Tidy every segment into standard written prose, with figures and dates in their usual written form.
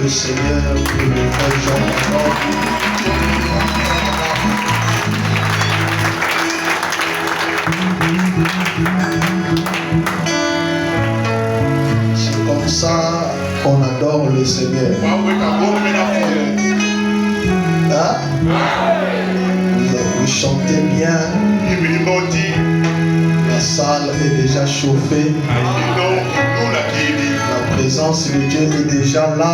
le Seigneur pour les vrais gens. C'est comme ça qu'on adore le Seigneur. Hein? Vous chantez bien. La salle est déjà chauffée. La présence de Dieu est déjà là.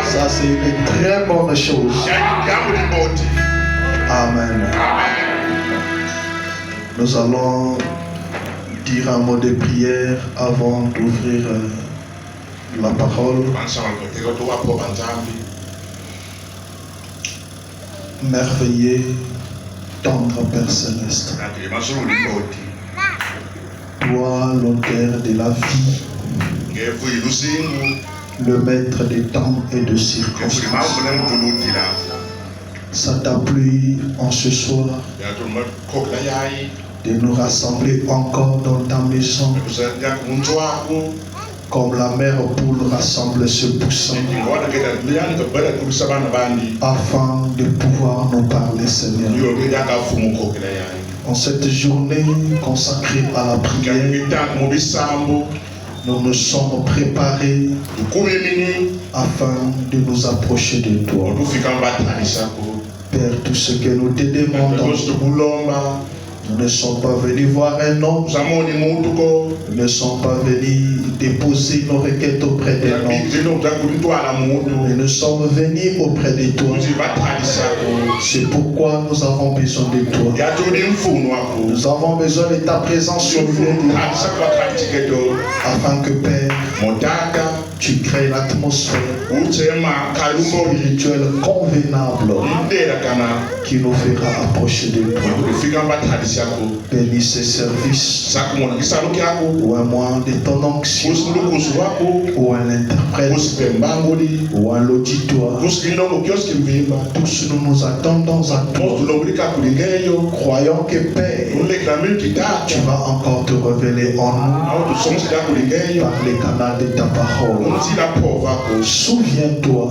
Ça, c'est une très bonne chose. Amen. Nous allons dire un mot de prière avant d'ouvrir la parole. Merveilleux, tendre Père Céleste. Toi, l'auteur de la vie, le maître des temps et de circonstances. Ça t'a plu en ce soir de nous rassembler encore dans ta maison, comme la mère poule rassemble ce poussin, afin de pouvoir nous parler, Seigneur. En cette journée consacrée à la prière, nous nous sommes préparés afin de nous approcher de toi. Père, tout ce que nous te demandons, nous ne sommes pas venus voir un homme, nous ne sommes pas venus déposer nos requêtes auprès de l'homme, mais nous sommes venus auprès de toi. C'est pourquoi nous avons besoin de toi. Nous avons besoin de ta présence sur nous, afin que, Père, tu crées l'atmosphère spirituelle convenable qui nous fera approcher de toi. Bénis ces services, ou un moyen de ton onction, ou un interprète, ou un auditoire. Tous nous nous attendons à toi, croyant que, Père, tu vas encore te révéler en nous par les canaux de ta parole. Souviens-toi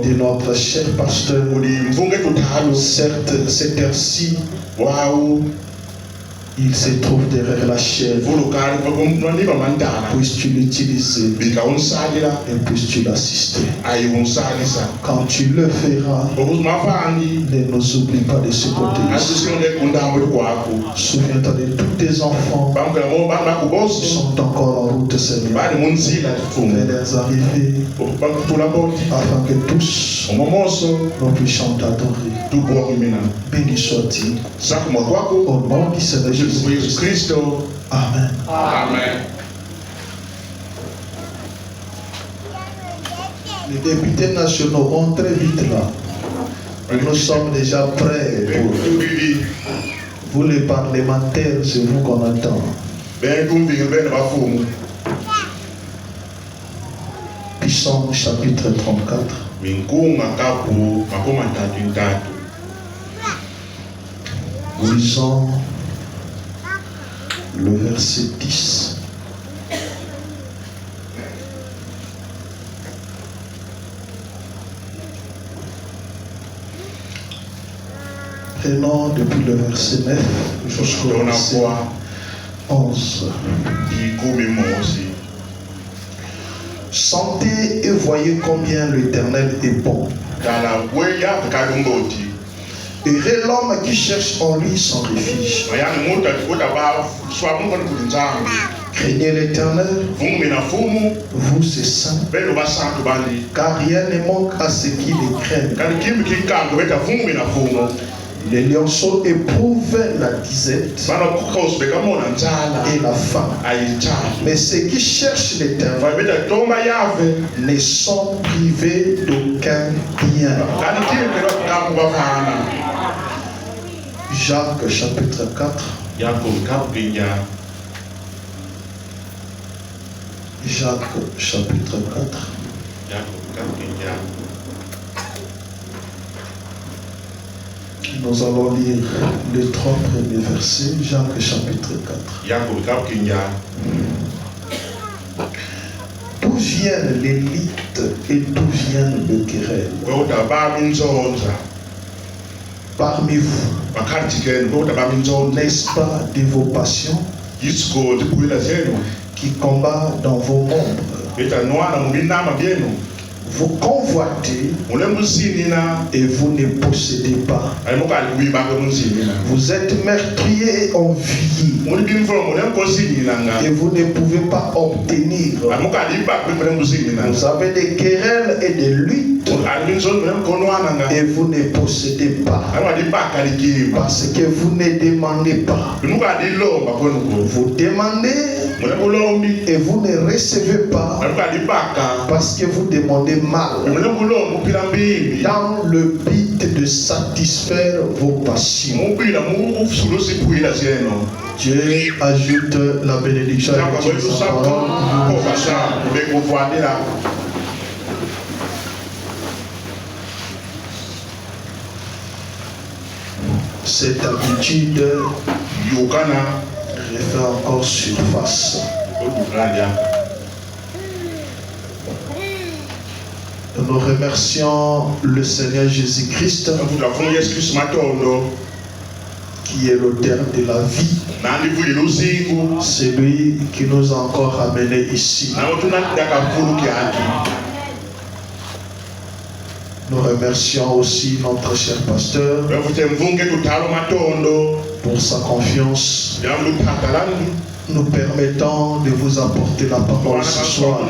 de notre cher pasteur. Certes, cette heure-ci, il se trouve derrière la chaîne. Puisses-tu l'utiliser et puisses-tu l'assister. Quand tu le feras, ne nous oublie pas de ce côté. Souviens-toi de tous tes enfants qui sont encore en route, Seigneur. Fais-les arriver afin que tous nous puissions t'adorer. Béni sois-tu au nom du Seigneur Jésus-Christ. Amen. Amen. Les députés nationaux vont très vite là. Nous sommes déjà prêts pour vous les parlementaires, c'est vous qu'on attend. Psaume chapitre 34. Lisons le verset 10. Prenons depuis le verset 9 jusqu'au verset 11. Sentez et voyez combien l'Éternel est bon. Heureux l'homme qui cherche en lui son refuge. Craignez l'Éternel, vous ses saints, car rien ne manque à ceux qui les craignent. Les lionceaux éprouvent la disette et la faim, mais ceux qui cherchent l'Éternel ne sont privés d'aucun bien. Jacques chapitre 4. Jacques chapitre 4. Nous allons lire les 3 premiers versets. Jacques chapitre 4. D'où viennent les lites et d'où viennent les querelles? Parmi vous, n'est-ce pas de vos passions qui combattent dans vos membres? Vous convoitez et vous ne possédez pas. Vous êtes meurtrier et envié et vous ne pouvez pas obtenir. Vous avez des querelles et des luttes et vous ne possédez pas parce que vous ne demandez pas. Vous demandez et vous ne recevez pas parce que vous demandez mal dans le but de satisfaire vos passions. Dieu ajoute la bénédiction à sa parole. Cette habitude refait encore surface. Nous remercions le Seigneur Jésus-Christ qui est l'auteur de la vie. C'est lui qui nous a encore ramenés ici. Nous remercions aussi notre cher pasteur pour sa confiance, nous permettant de vous apporter la parole ce soir.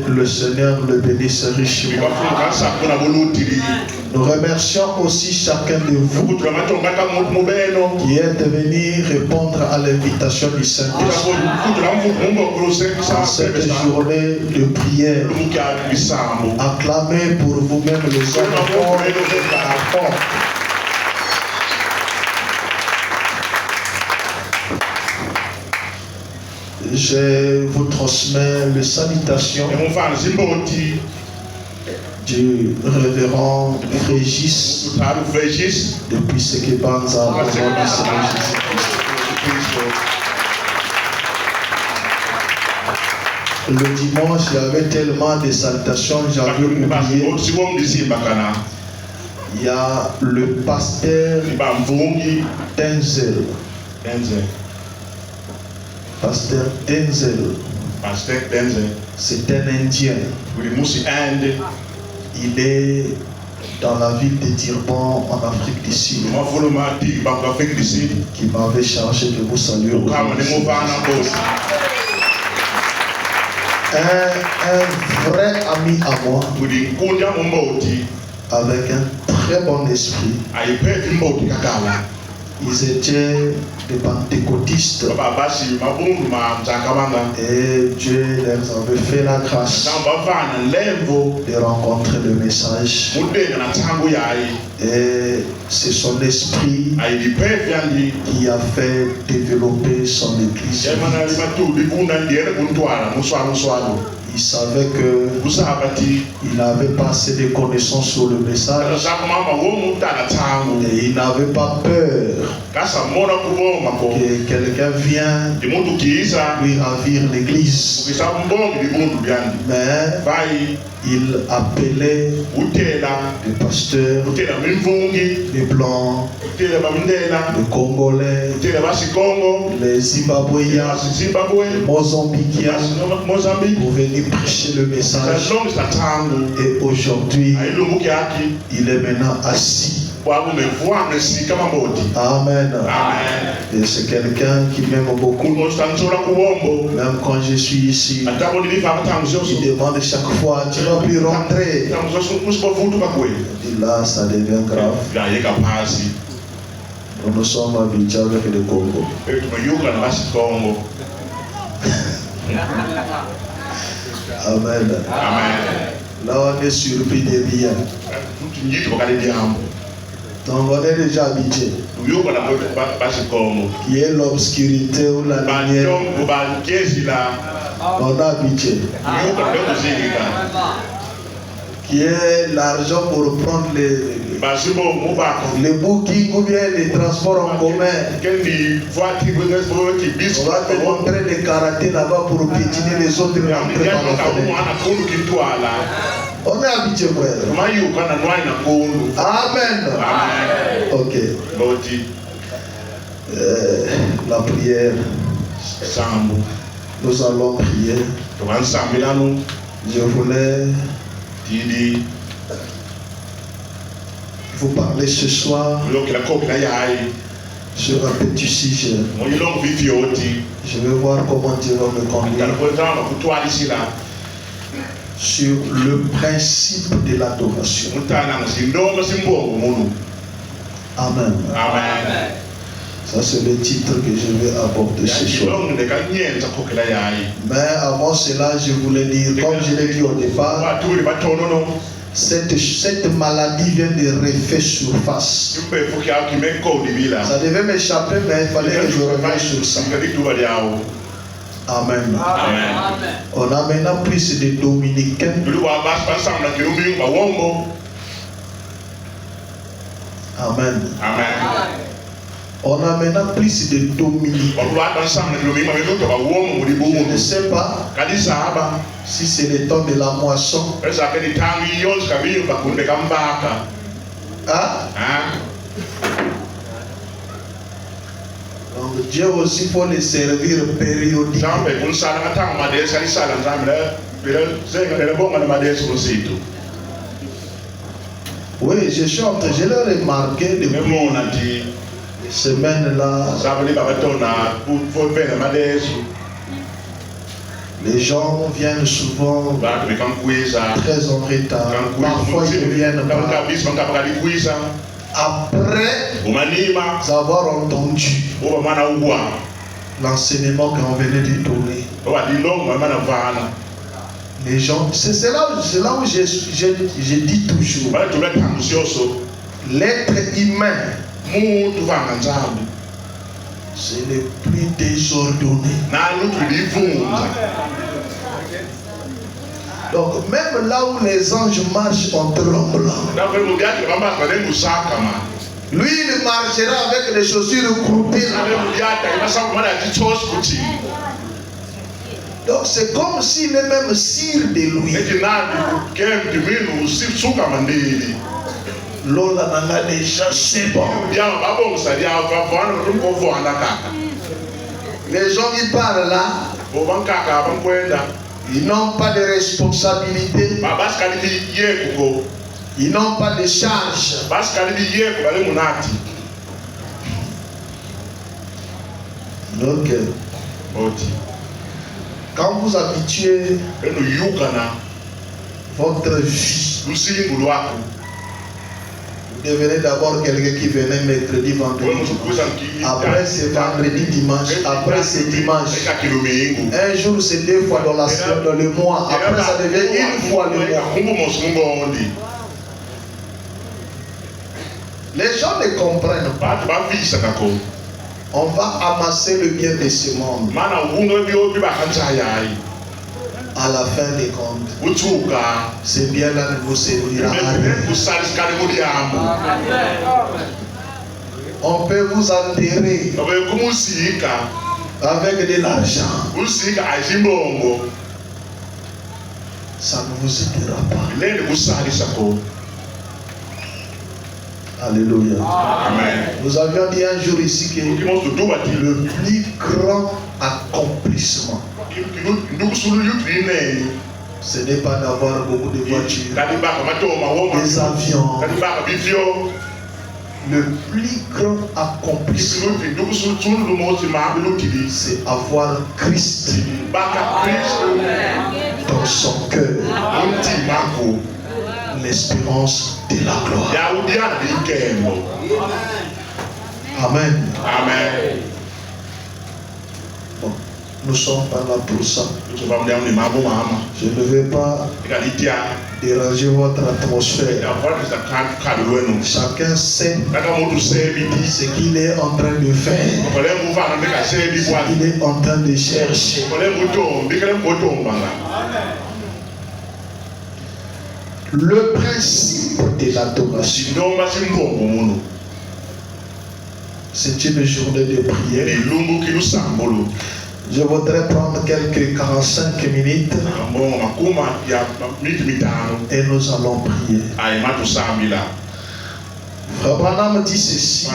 Que le Seigneur le bénisse richement. Nous remercions aussi chacun de vous qui est venu répondre à l'invitation du Saint-Esprit en cette journée de prière. Acclamez pour vous-même les hommes forts et les femmes. Je vous transmets les salutations du révérend Frégis depuis ce que Banza au nom du Seigneur Jésus-Christ. Le dimanche, il y avait tellement de salutations, j'avais oublié. Il y a le pasteur Denzel. Pasteur Denzel. C'est un Indien. Il est dans la ville de Durban en Afrique du Sud. Qui m'avait chargé de vous saluer. Un vrai ami à moi. Avec un très bon esprit. Ils étaient des pentecôtistes et Dieu leur avait fait la grâce de rencontrer le message, et c'est son esprit qui a fait développer son église. Il savait que il n'avait pas assez de connaissances sur le message et il n'avait pas peur que quelqu'un vienne lui ravir l'église. Mais il appelait les pasteurs, les blancs, les Congolais, les Zimbabwéens, les Mozambiquiens pour venir prêcher le message. Et aujourd'hui, il est maintenant assis. Amen. Et c'est quelqu'un qui m'aime beaucoup. Même quand je suis ici, il demande chaque fois, tu vas plus rentrer. Et là, ça devient grave. Nous sommes habitués avec le Congo. Amen. Là, on est surpris de rien. Donc on est déjà habitué. Qui est l'obscurité ou la lumière. On est habitué. qui est l'argent pour prendre les bookings ou bien les transports en commun. On va te montrer des karatés là-bas pour piétiner les autres et rentrer par la fenêtre. On est habitué, frère. Amen. Ok. La prière. Nous allons prier. Je voulais vous parler ce soir sur un petit sujet. Je vais voir comment Dieu va me conduire. Sur le principe de l'adoration. Amen. Amen. Ça, c'est le titre que je vais aborder ce soir. Mais avant cela, je voulais dire, comme je l'ai dit au départ, cette maladie vient de refaire surface. Ça devait m'échapper, mais il fallait que je revienne sur ça. Amen. Amen. On a maintenant plus de dominicains. Amen. Amen. On a maintenant plus de dominicains. Je ne sais pas si c'est le temps de la moisson. Donc Dieu aussi faut les servir périodiquement. Oui, je chante, je l'ai remarqué depuis les semaines là. Les gens viennent souvent très en retard. Parfois ils ne viennent pas. Après avoir entendu l'enseignement qu'on venait de donner. Les gens, c'est là où je dis toujours, l'être humain, c'est le plus désordonné. Donc même là où les anges marchent en tremblant, lui il marchera avec les chaussures croupées. Donc c'est comme s'il est même sire de lui. Lola nanga déjà c'est bon. Les gens qui parlent là, ils n'ont pas de responsabilité. Ils n'ont pas de charge. Donc, quand vous habituez votre vie, vous devenez d'abord quelqu'un qui venait mercredi, vendredi. Après c'est vendredi, dimanche. Après c'est dimanche. Un jour c'est 2 fois dans la semaine, dans le mois. Après ça devient 1 fois le mois. Les gens ne comprennent pas. On va amasser le bien de ce monde. À la fin des comptes, c'est bien là que vous servira. On peut vous enterrer avec de l'argent. Ça ne vous aidera pas. Alléluia. Amen. Nous avions dit un jour ici que le plus grand accomplissement, ce n'est pas d'avoir beaucoup de voitures, des avions. Le plus grand accomplissement, c'est avoir Christ dans son cœur. L'espérance de la gloire. Amen. Amen. Bon, nous sommes pas là pour ça. Je ne vais pas déranger votre atmosphère. Chacun sait ce qu'il est en train de faire, ce qu'il est en train de chercher. Le principe de l'adoration. C'est une journée de prière. Je voudrais prendre quelques 45 minutes et nous allons prier. Frère Branham dit ceci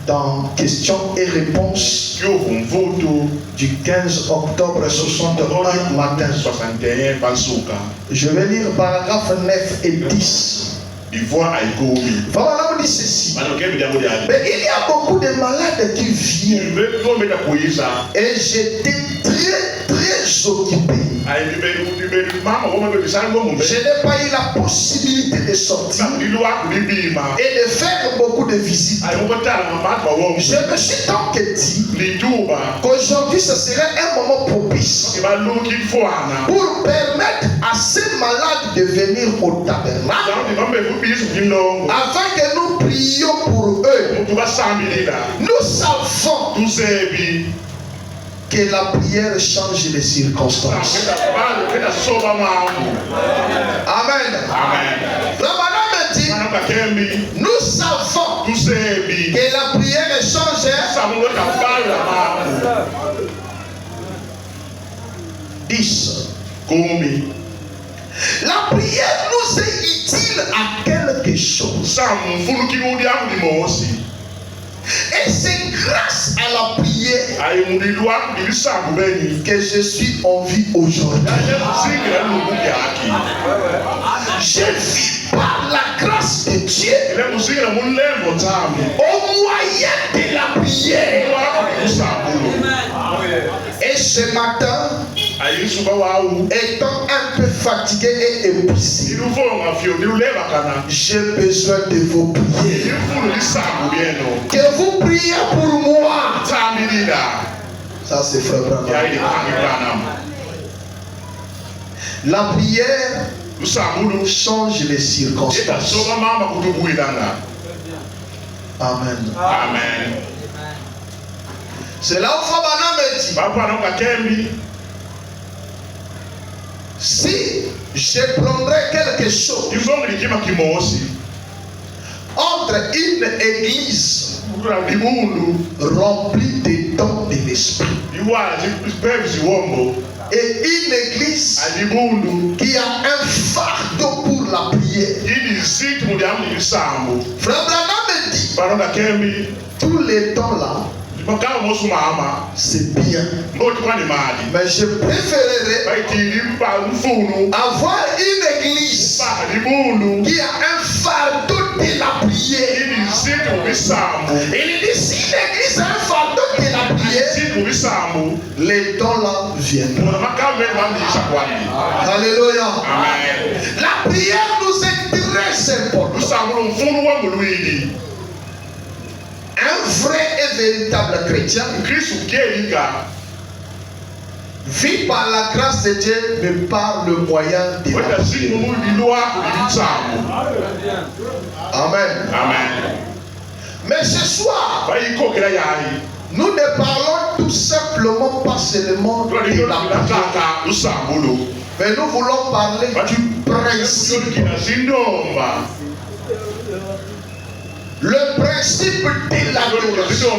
dans questions et réponses du 15 octobre 61 matin. Je vais lire paragraphes 9 et 10. Frère Branham dit ceci. Mais il y a beaucoup de malades qui viennent et j'étais très occupé. Je n'ai pas eu la possibilité de sortir et de faire beaucoup de visites. Je me suis donc dit qu'aujourd'hui ce serait un moment propice pour permettre à ces malades de venir au tabernacle afin que nous prions pour eux. Nous savons que la prière change les circonstances. Amen. Nous savons que la prière change. 10. La prière nous est utile à quelque chose. Et c'est grâce à la prière que je suis en vie aujourd'hui. Je vis par la grâce de Dieu au moyen de la prière. Et ce matin, étant un peu fatigué et épuisé, j'ai besoin de vous prier. Que vous priez pour moi. Ça c'est frère Branham. La prière change les circonstances. Amen. Amen. C'est là où frère Branham dit, si je prendrais quelque chose entre une église remplie des dons de l'esprit et une église qui a un fardeau pour la prière, frère Branham dit, tous les dons là, c'est bien, mais je préférerais avoir une église qui a un fardeau de la prière. Il dit, si l'église a un fardeau de la prière, les dons là viendront. Alléluia. La prière nous est très importante. Un vrai et véritable chrétien vit par la grâce de Dieu, mais par le moyen de la prière. Amen. Mais ce soir, nous ne parlons tout simplement pas seulement de la prière, mais nous voulons parler du principe. Le principe de l'adoration.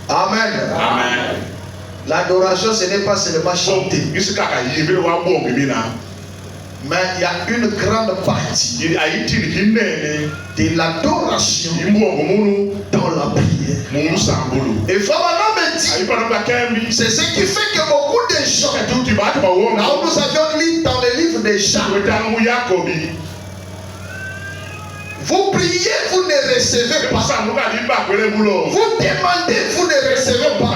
Amen. L'adoration, ce n'est pas seulement chanter. Mais il y a une grande partie de l'adoration dans la prière. Et Frère dit, c'est ce qui fait que beaucoup de gens, là où nous avions lu dans les livres de Jean, vous priez, vous ne recevez pas. Vous demandez, vous ne recevez pas.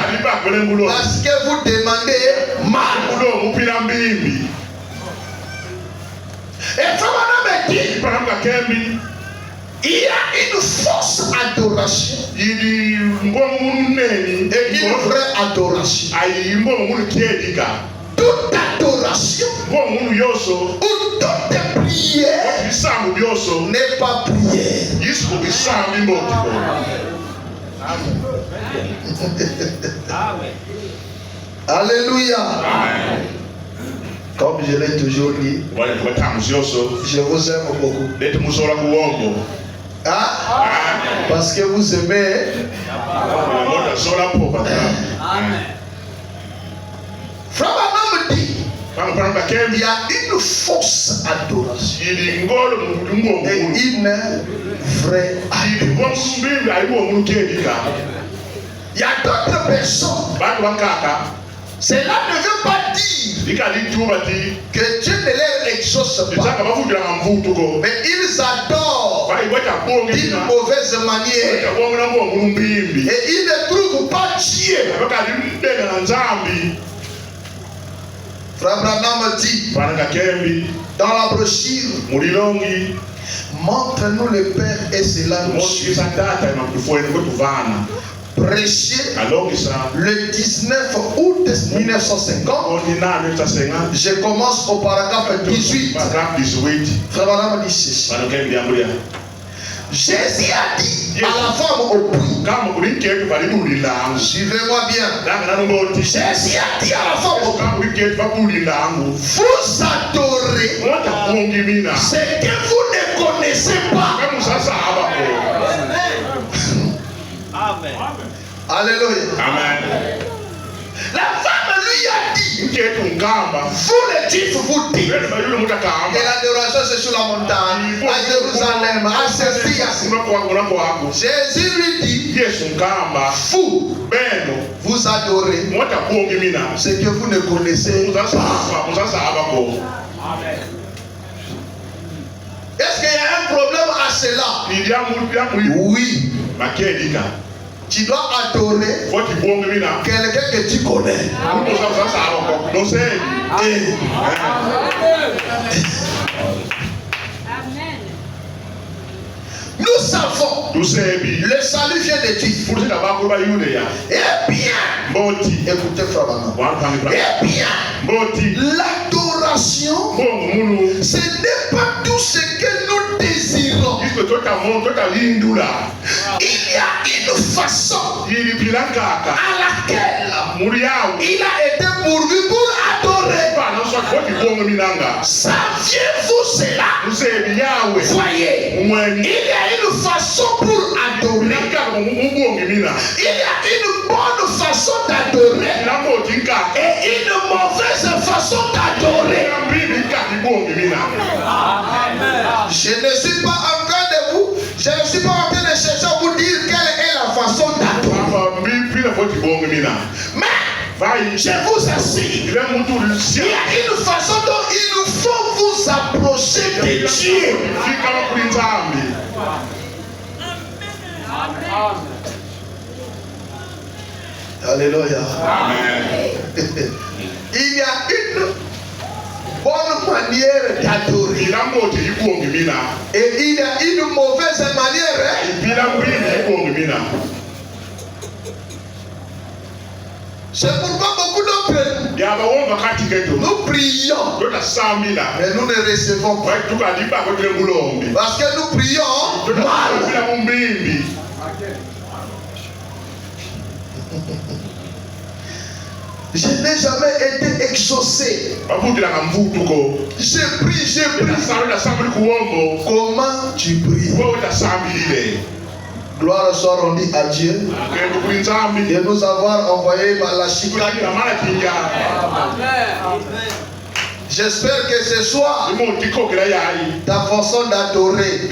Parce que vous demandez mal. Et Frère dit, il y a une fausse adoration et une vraie adoration. Toute adoration ou toute prière n'est pas prière. Alléluia. Comme je l'ai toujours dit, je vous aime beaucoup. Ah? Parce que vous aimez. Frère Branham dit, il y a une fausse adoration et une vraie adoration. Il y a d'autres personnes. Cela ne veut pas dire que Dieu ne les exauce pas. Mais ils adorent d'une mauvaise manière. Et ils ne trouvent pas Dieu. Frère Branham dit dans la brochure, montre-nous le Père et cela nous suit. Prêché le 19 août 1950. Je commence au paragraphe 18. Frère Branham dit ceci. Jésus a dit à la femme au puits. Suivez-moi bien. Jésus a dit à la femme au puits. Vous adorez ce que vous ne connaissez pas. Amen. Alléluia. Amen. La femme lui a dit, vous les Juifs vous dites que l'adoration c'est sur la montagne, à Jérusalem, à ceci, à ceci. Jésus lui dit, vous adorez ce que vous ne connaissez pas. Est-ce qu'il y a un problème à cela? Oui. Tu dois adorer quelqu'un que tu connais. Nous savons le salut vient de Dieu. Eh bien, écoutez frère Branham. Eh bien, l'adoration, ce n'est pas tout ce que nous désirons. Il y a une façon à laquelle il a été pourvu pour adorer. Saviez-vous cela? Voyez, il y a une façon pour adorer. Il y a une bonne façon d'adorer et une mauvaise façon d'adorer. Je ne suis pas en train de vous, je ne suis pas en train de chercher à vous dire quelle est la façon d'adorer. Mais je vous assure, il y a une façon dont il faut vous approcher de Dieu. Alléluia. Amen. Il y a une bonne manière d'adorer et il y a une mauvaise manière. C'est pourquoi beaucoup d'entre nous, nous prions, mais nous ne recevons pas. Parce que nous prions mal. Je n'ai jamais été exaucé. J'ai pris. Comment tu pries? Gloire soit rendue à Dieu de nous avoir envoyé par la chicane. J'espère que ce soir, ta façon d'adorer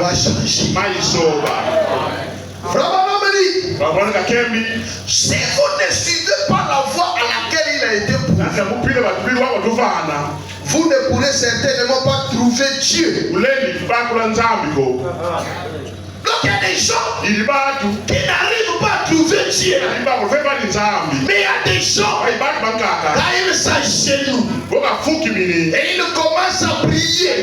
va changer. Si vous ne suivez pas la voie à laquelle il a été pourvu, vous ne pourrez certainement pas trouver Dieu. Donc il y a des gens qui n'arrivent pas à trouver Dieu. Mais il y a des gens, quand ils s'agenouillent et ils commencent à prier,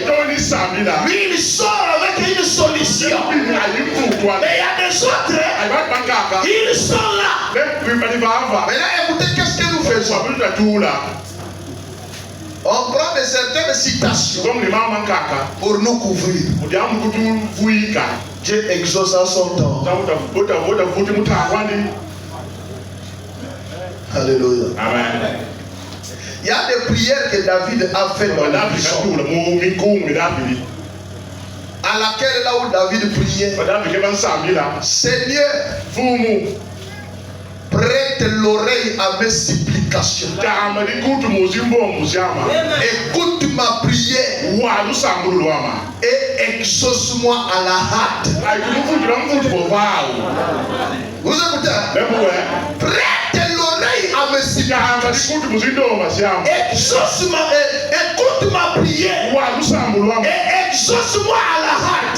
lui il sort avec une solution. Mais il y a des autres, ils sont là. Mais là, écoutez, qu'est-ce que nous faisons? On prend de certaines citations pour nous couvrir. Dieu exauce à son temps. Alléluia. Amen. Il y a des prières que David a fait dans le psaume, à laquelle là où David priait, Seigneur, prête l'oreille à mes supplications. Écoute ma prière et exauce-moi à la hâte. Vous écoutez? Prête l'oreille à mes supplications. Exauce-moi, écoute ma prière et exauce-moi à la hâte.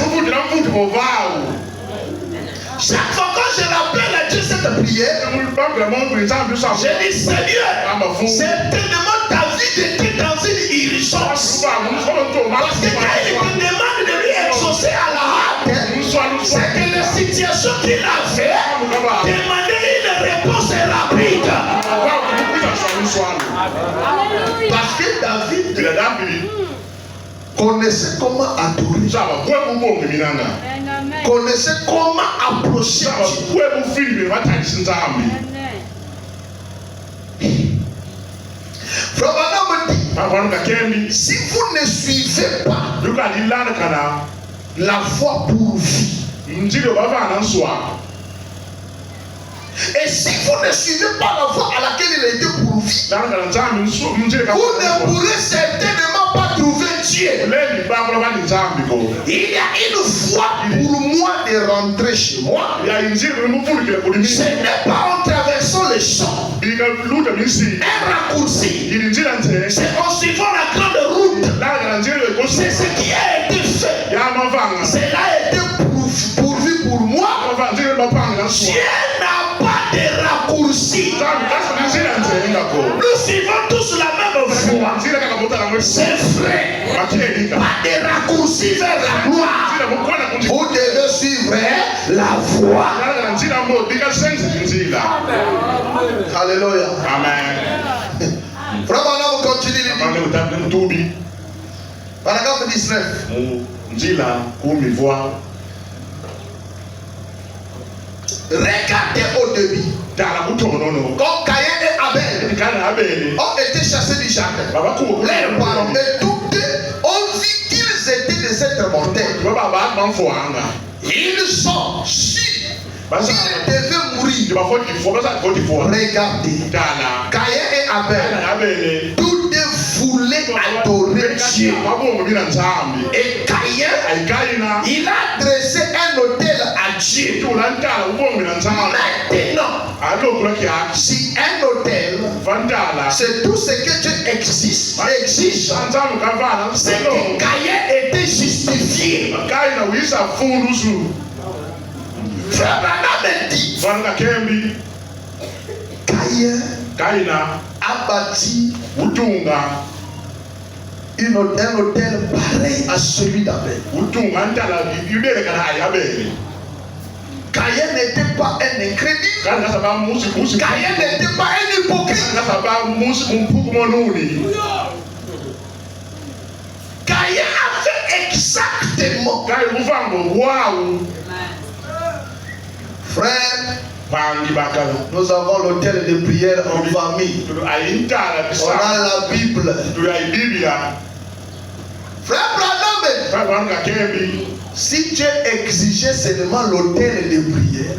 Chaque fois que je rappelle à Dieu cette prière, je dis Seigneur, certainement David était dans une urgence. Parce que quand il te demande de lui exaucer à la hâte, c'est que la situation qu'il a fait demandait une réponse rapide. Parce que David connaissait comment adorer, connaissait comment approcher Dieu. Frère Branham dit, si vous ne suivez pas la foi pour vie, et si vous ne suivez pas la voie à laquelle il a été pourvu, vous ne pourrez certainement pas trouver Dieu. Il y a une voie pour moi de rentrer chez moi. Ce n'est pas en traversant les champs, un raccourci. C'est en suivant la grande route. C'est ce qui a été fait. Cela a été pourvu pour moi. Dieu n'a pas de raccourci. Nous suivons tous la même voie. C'est vrai. Pas de raccourci vers la gloire. Vous devez suivre la voie. Alléluia. Amen. Frère Branham continue. Paragraphe 19. Regardez au début. Quand Caïn et Abel ont été chassés du jardin, leurs parents et toutes ont vu qu'ils étaient des êtres mortels. Ils sont sûrs qu'ils devaient mourir. Regardez. Caïn et Abel, tous deux voulaient adorer Dieu. Et Caïn, il a dressé un autel à Dieu. Maintenant, si un autel, c'est tout ce que Dieu exige, c'est que Caïn était justifié. Frère Branham dit, Caïn a bâti un autel pareil à celui d'Abel. Caïn n'était pas un incrédule. Caïn n'était pas un hypocrite. Caïn a fait exactement. Frère, nous avons l'autel de prière en famille. On a la Bible. Frère Branham, si Dieu exigeait seulement l'autel de prière,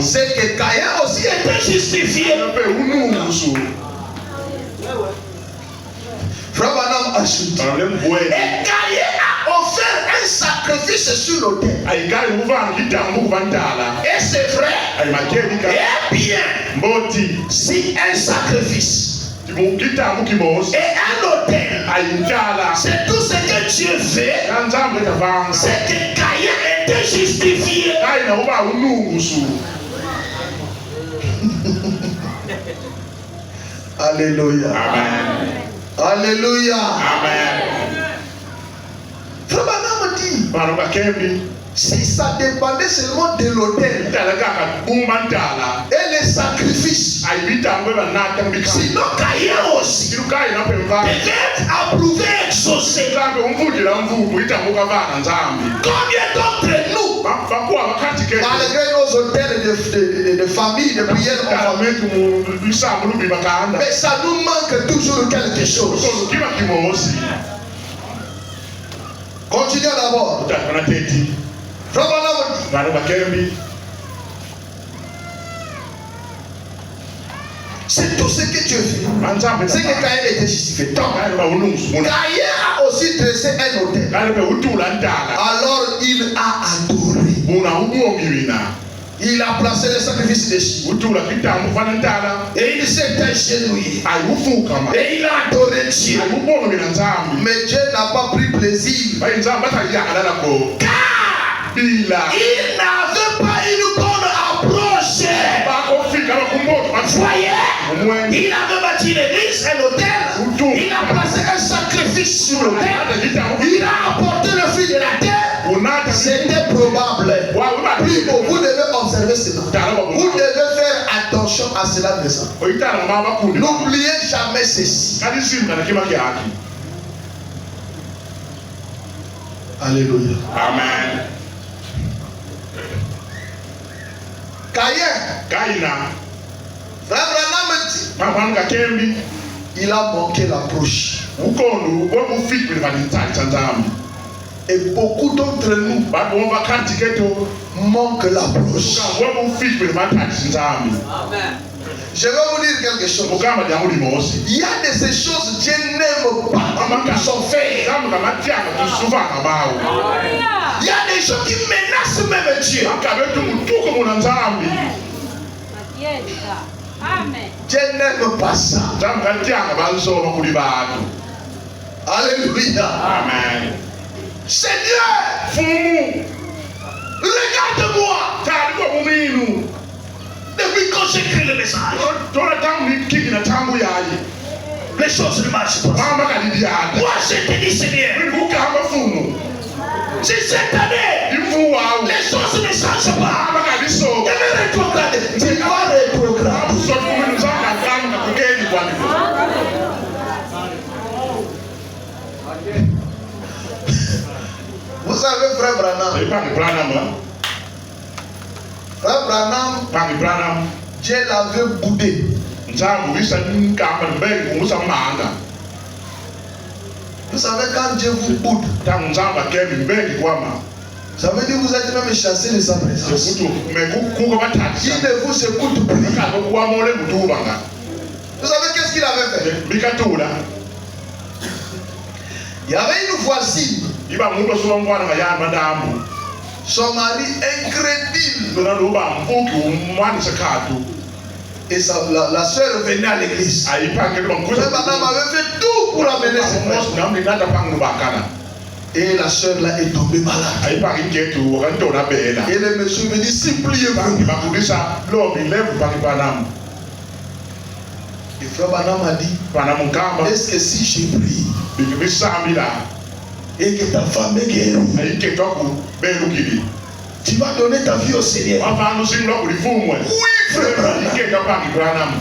c'est que Caïn aussi était justifié. Frère Branham ajoute, et Caïn a offert un sacrifice sur l'autel. Et c'est vrai. Et bien, si un sacrifice et un autel, c'est tout ce que Dieu fait, c'est que Caïn était justifié. Alléluia. Amen. Alléluia. Amen. Frère Branham dit, si ça dépendait seulement de l'autel et les sacrifices, Sinon, Caïn aussi devait être approuvé, exaucé. Combien d'entre nous, malgré nos hôtels de famille, de prière, mais ça nous manque toujours quelque chose. Continuons d'abord. C'est tout ce que Dieu fait. C'est que Caïn était justifié. Caïn a aussi dressé un autel. Alors il a adoré. Il a placé le sacrifice dessus. Et il s'est agenouillé. Et il a adoré Dieu. Mais Dieu n'a pas pris plaisir. Car il n'avait pas une bonne approche. Voyez, il avait bâti l'église, un autel. Il a placé un sacrifice sur l'autel. Il a apporté le fruit de la terre. C'était probable. Puis vous devez observer cela. Vous devez faire attention à cela déjà. N'oubliez jamais ceci. Alléluia. Amen. Caïn. Frère Branham dit, il a manqué l'approche. Et beaucoup d'entre nous manquent l'approche. Je vais vous dire quelque chose. Il y a de ces choses que Dieu n'aime pas qui sont faites. Il y a des gens qui menacent même Dieu. Dieu n'aime pas ça. Alléluia. Amen. Seigneur, regarde-moi. Depuis quand j'écris le message, les choses ne marchent pas. Moi je te dis, Seigneur, si cette année les choses ne changent pas, je vais rétrograder. Tu vas rétrograder. Vous savez, frère Branham, Dieu l'avait boudé. Vous savez, quand Dieu vous boude, ça veut dire que vous êtes même chassé de sa présence. Il ne vous écoute plus. Vous savez qu'est-ce qu'il avait fait? Il y avait une voisine. Son mari incrédule. Et la soeur venait à l'église. Madame avait fait tout pour amener ses frères. Et la soeur là est tombée malade. Et le monsieur me dit, suppliez-vous. Et frère Branham a dit, est-ce que si je prie et que ta femme est guérie, tu vas donner ta vie au Seigneur? Oui, frère Branham.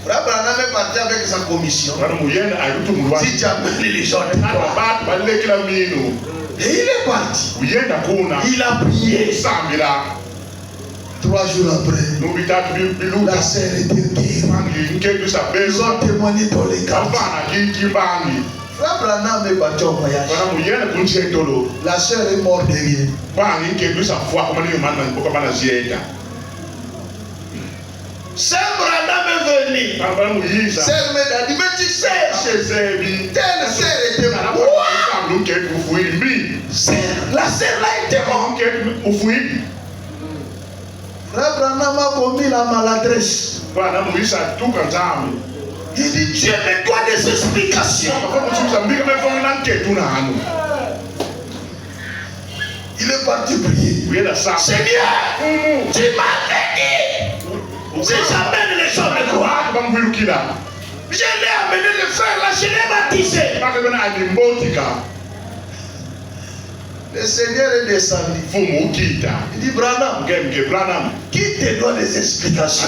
Frère Branham est parti avec sa commission. Si tu amènes les gens, et il est parti. Il a prié. 3 jours après, la sœur était guérie. Ils ont témoigné dans les quartiers. Frère Branham est parti en voyage. La sœur est morte derrière. Sœur Branham est venue. Sœur me dit, mais tu sais, telle sœur était morte. La sœur là était morte. Frère Branham a commis la maladresse. Il dit, Dieu me doit des explications. Il est parti prier. Seigneur, tu m'as dit, si j'amène les gens de toi, je l'ai amené le frère là, je l'ai baptisé. Le Seigneur est descendu. Il dit Branham, qui te donne des explications?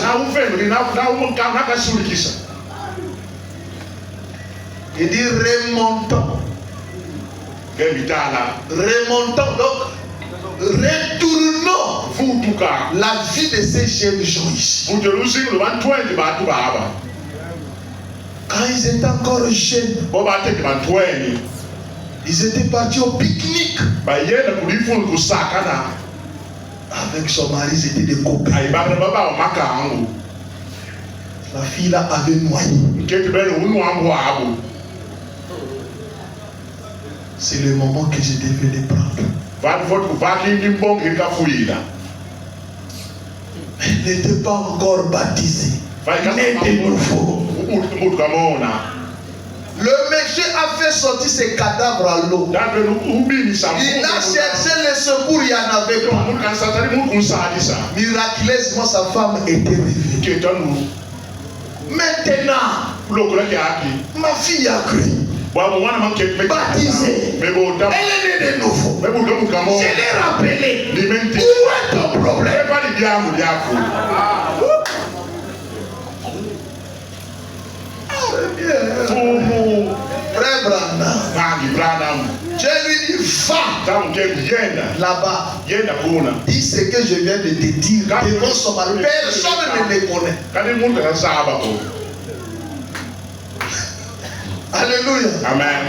Il dit remontons. Remontons donc. Retournons la vie de ces jeunes gens ici. Quand ils étaient encore jeunes, ils étaient partis au pique-nique. Avec son mari, ils étaient des copains. La fille là avait noyé. C'est le moment que je devais les prendre. Elle n'était pas encore baptisée. Elle était nouveau. Le monsieur a fait sortir ses cadavres à l'eau. Il a cherché le secours, il n'y en avait pas. Miraculeusement, sa femme était réveillée. Maintenant, ma fille a cru. Baptisée. Elle est née de nouveau. Je l'ai rappelé. Où est ton problème? Frère Branham, je lui dis va là-bas. Dis ce que je viens de te dire devant son mari. Personne ne me connaît. Alléluia. Amen.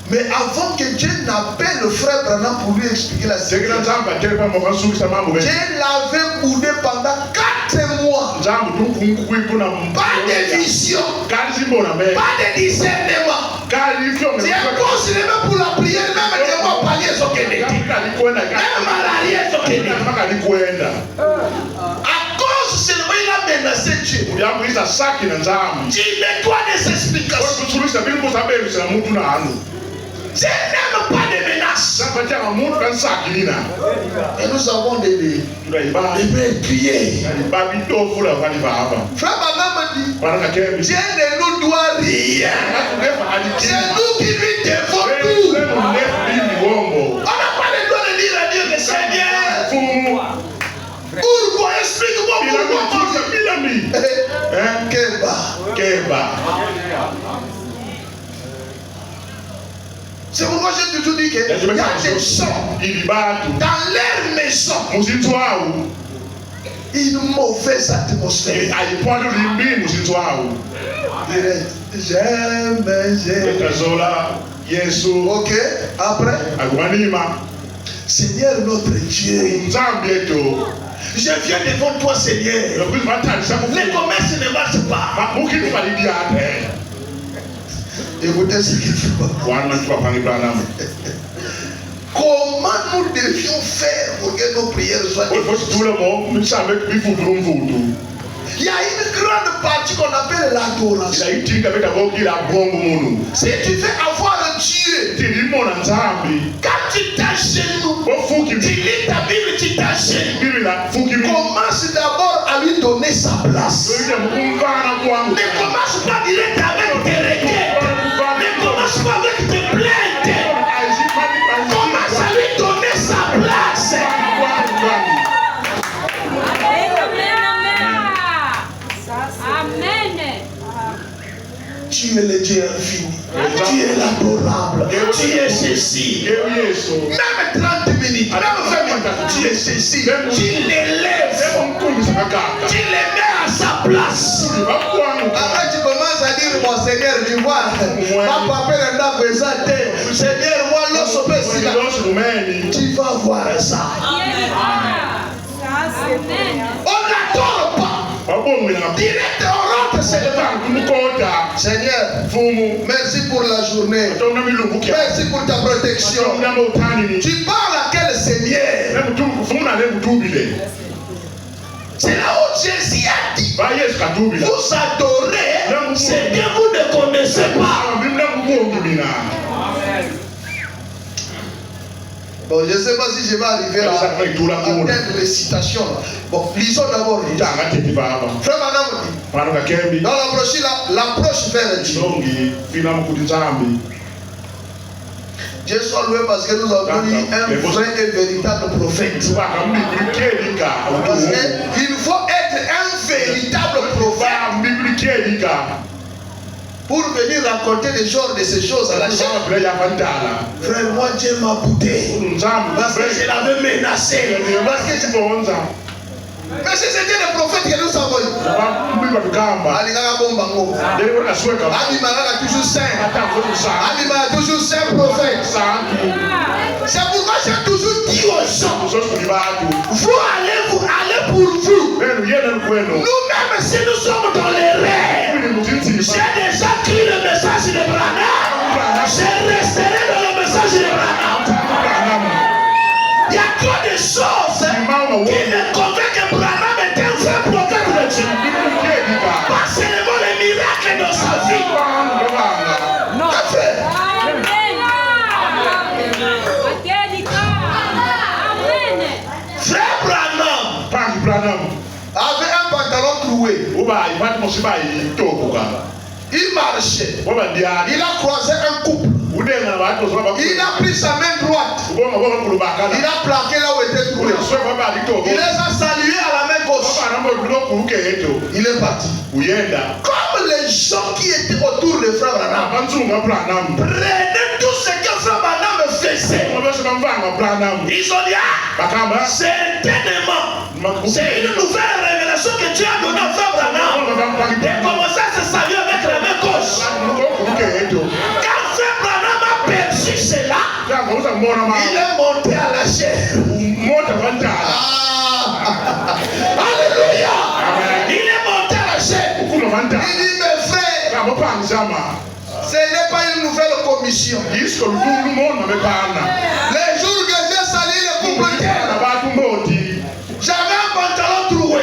Mais avant que Dieu n'appelle le frère Branham pour lui expliquer la situation, Dieu l'avait boudé pendant 4 mois. Pas de vision, pas de discernement. C'est impossible même pour la prière, même de moi palier ce qu'il était. Même malarié ce qu'il était. À cause seulement il a menacé Dieu. Dis-moi des explications. Je n'aime pas de menaces. Et nous avons des criers. Frère Branham dit, Dieu ne nous doit rien. C'est nous qui lui devons tout. On n'a pas le droit de dire à Dieu que Seigneur, pourquoi? Explique-moi pourquoi. Keba. C'est pourquoi j'ai toujours dit qu'il y a des gens dans leur maison, une mauvaise atmosphère. J'aime. Ok, après. Seigneur notre Dieu, je viens devant toi, Seigneur. Les commerces ne marchent pas. Écoutez ce qu'il faut. Comment nous devions faire pour que nos prières soient difficiles? Il y a une grande partie qu'on appelle l'adoration. Si tu veux avoir Dieu, quand tu t'agenouilles, tu lis ta Bible, tu t'agenouilles. Commence d'abord à lui donner sa place. Ne commence pas direct avec tes requêtes. Ne commence pas avec tes plaintes. Commence à lui donner sa place. Tu es le Dieu infini. Tu es l'adorable. Tu es ceci. Même 30 minutes, même 20 minutes, tu es ceci. Tu l'élèves. Tu les mets à sa place. Après, tu commences à dire, mon Seigneur, dis moi, ma papa n'a pas besoin de Seigneur, moi, tu vas voir ça. On n'adore pas. Direct, on rentre seulement. Seigneur, merci pour la journée. Merci pour ta protection. Tu parles à quel Seigneur? C'est là où Jésus a dit, vous adorez ce que vous ne connaissez pas. Bon, je ne sais pas si je vais arriver à atteindre les citations. Bon, lisons d'abord. Frère Branham dit, dans la brochure, l'approche vers Dieu. Dieu soit loué parce que nous avons eu un vrai et véritable prophète. Parce qu'il faut être un véritable prophète pour venir raconter les genres de ces choses à la chaîne. Frère, moi Dieu m'a boudé parce que je l'avais menacé. Mais si c'était le prophète que nous avons eu, toujours saint. Toujours saint prophète. C'est pourquoi j'ai toujours dit aux gens, vous allez pour vous. Nous-mêmes, si nous sommes dans les rêves, j'ai déjà cru le message de Branham. Je resterai dans le message de Branham. Il y a trop de choses qui me convainquent que Branham est un vrai prophète de Dieu. Pas seulement les miracles dans sa vie. Non. Frère Branham avait un pantalon troué. Il marchait. Il a croisé un couple. Il a pris sa main droite. Il a plaqué là où était troué. Il les a salués à la main gauche. Il est parti. Comme les gens qui étaient autour de Frère Branham prenaient tout ce que Frère Branham faisait. Ils ont dit, certainement, c'est une nouvelle révélation que Dieu a donnée à Frère Branham. Et commencer à se saluer avec la main gauche. Quand Frère Branham a perçu cela, il est monté à la chair. Alléluia. Il est monté à la chair. Il dit, mes frères, ce n'est pas une nouvelle commission. Les jours que j'ai salué le couple terre, j'avais un pantalon troué.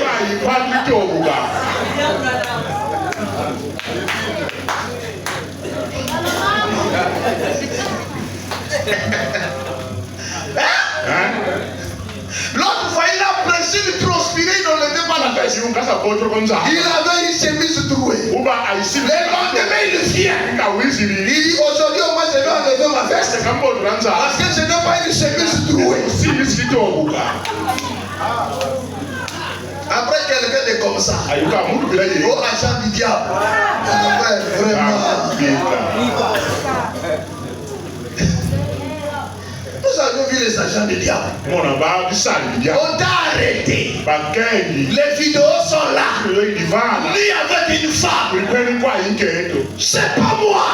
L'autre fois, il a pressé de transpirer, il ne levait pas la veste. Il avait une chemise trouée. Le lendemain, il vient. Il dit, aujourd'hui, au moins, je vais enlever ma veste. Parce que ce n'est pas une chemise trouée. Après quelqu'un de comme ça, oh agent du diable, vraiment. Nous avons vu les agents du diable. On t'a arrêté. Les vidéos sont là. Lui avec une femme. C'est pas moi.